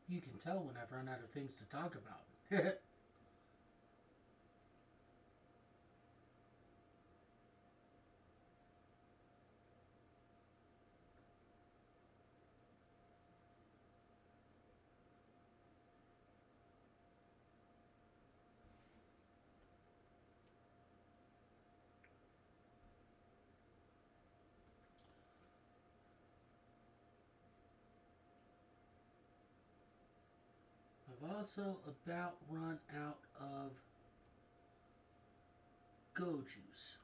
You can tell when I've run out of things to talk about. I've also about run out of go juice.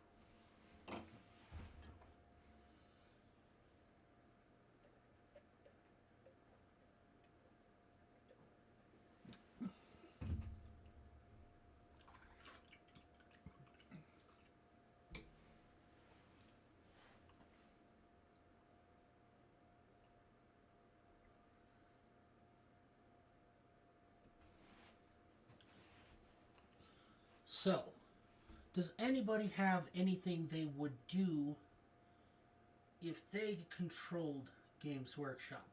So, does anybody have anything they would do if they controlled Games Workshop?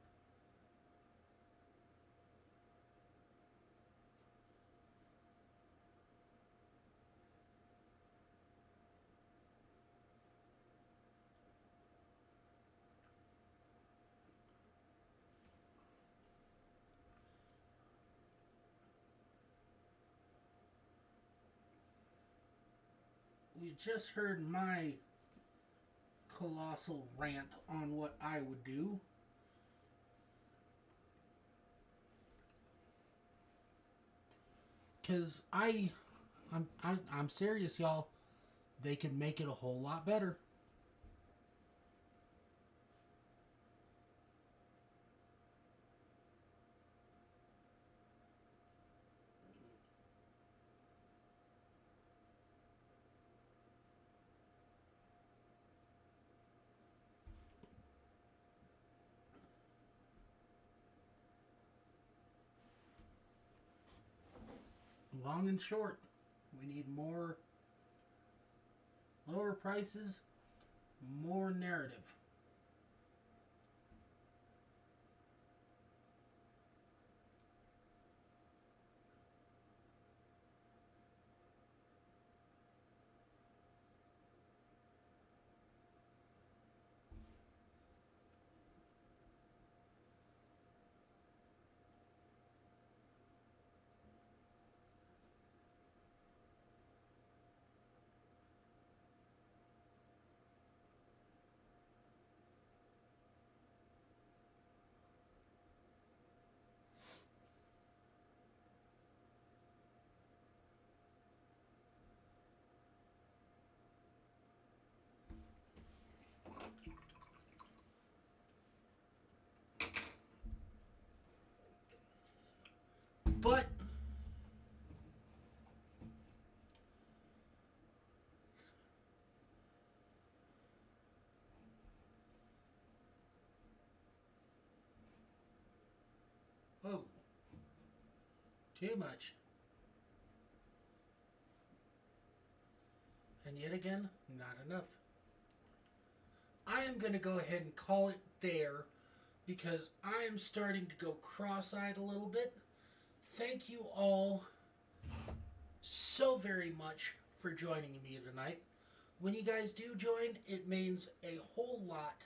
We just heard my colossal rant on what I would do. Cause I'm serious, y'all. They could make it a whole lot better. Long and short, we need more lower prices, more narrative. But oh, too much. And yet again, not enough. I am going to go ahead and call it there because I am starting to go cross-eyed a little bit. Thank you all so very much for joining me tonight. When you guys do join, it means a whole lot.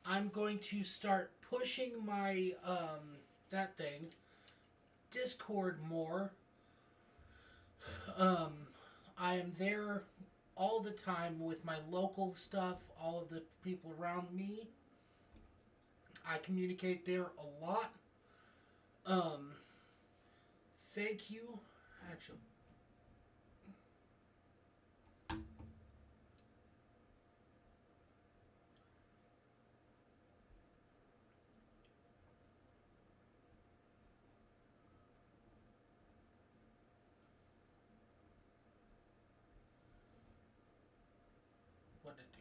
I'm going to start pushing my that thing Discord more. Um, I am there all the time with my local stuff, all of the people around me. I communicate there a lot. Um, thank you. Actually, what did it do?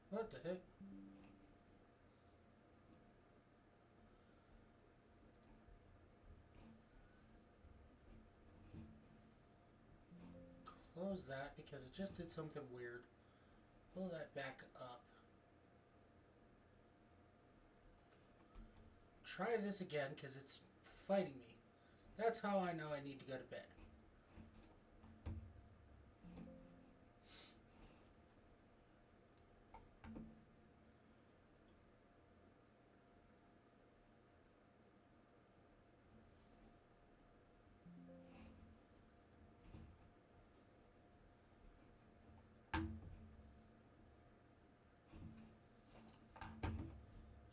What the heck? Close that because it just did something weird. Pull that back up. Try this again because it's fighting me. That's how I know I need to go to bed.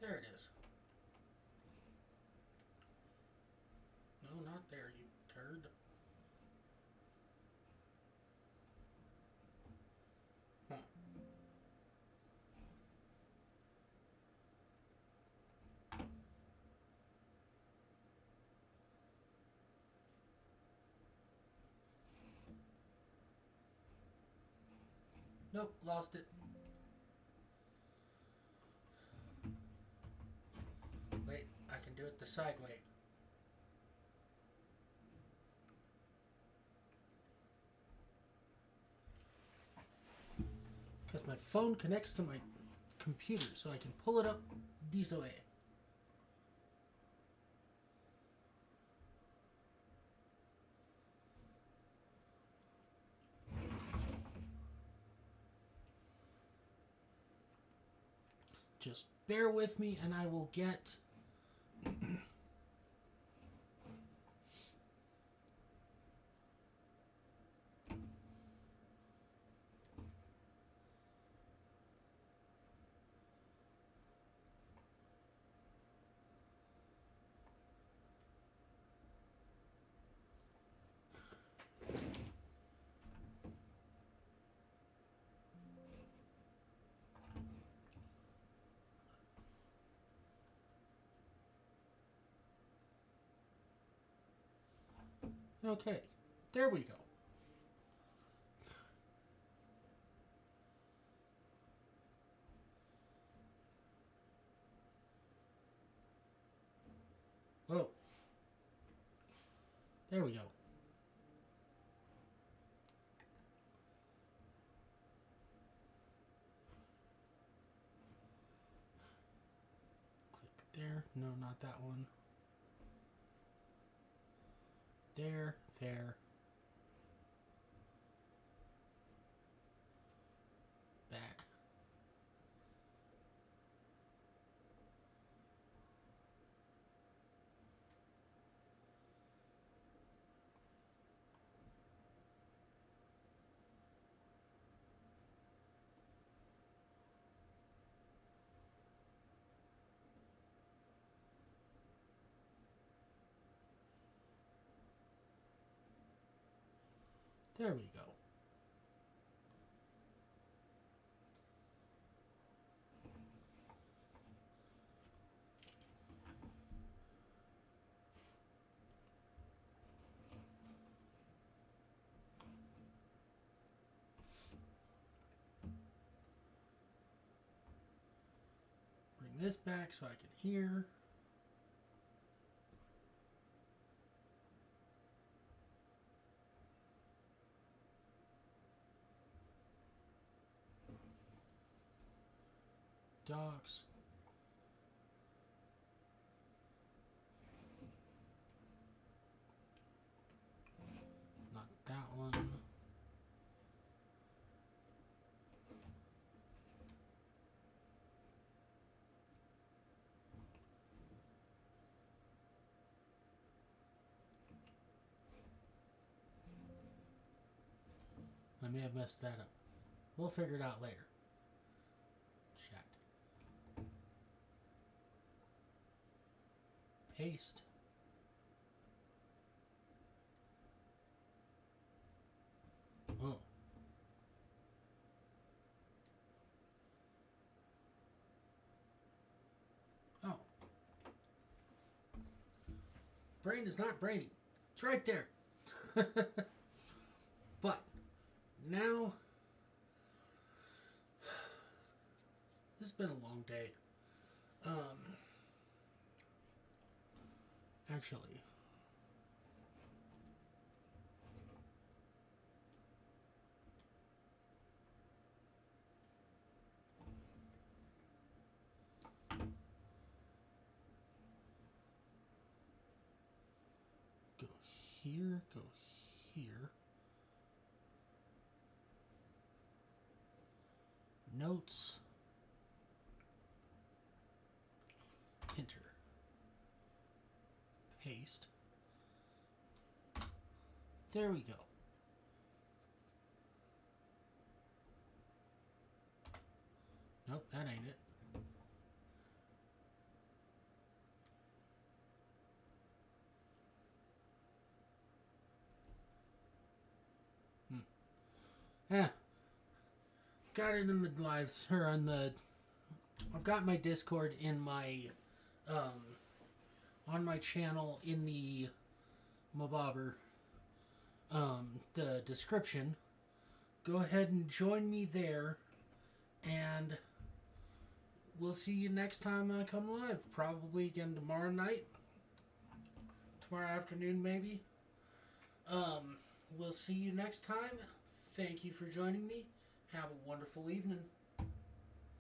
There it is. No, not there, you turd. Huh. Nope, lost it. do it the side way. Because my phone connects to my computer, so I can pull it up this way. Just bear with me and I will get... Okay, there we go. Oh. There we go. Click there. No, not that one. There, there. Back. There we go. Bring this back so I can hear. Dogs. Not that one. I may have messed that up. We'll figure it out later. Chat. Paste. Oh. Oh. Brain is not brainy. It's right there. But now, this has been a long day. Actually, go here, go here. Notes. Enter. Paste. There we go. Nope, that ain't it. Yeah. Got it in the lives, or on the... I've got my Discord in my... on my channel in the Mobobber, the description. Go ahead and join me there, and we'll see you next time I come live. Probably again tomorrow night. Tomorrow afternoon, maybe. We'll see you next time. Thank you for joining me. Have a wonderful evening.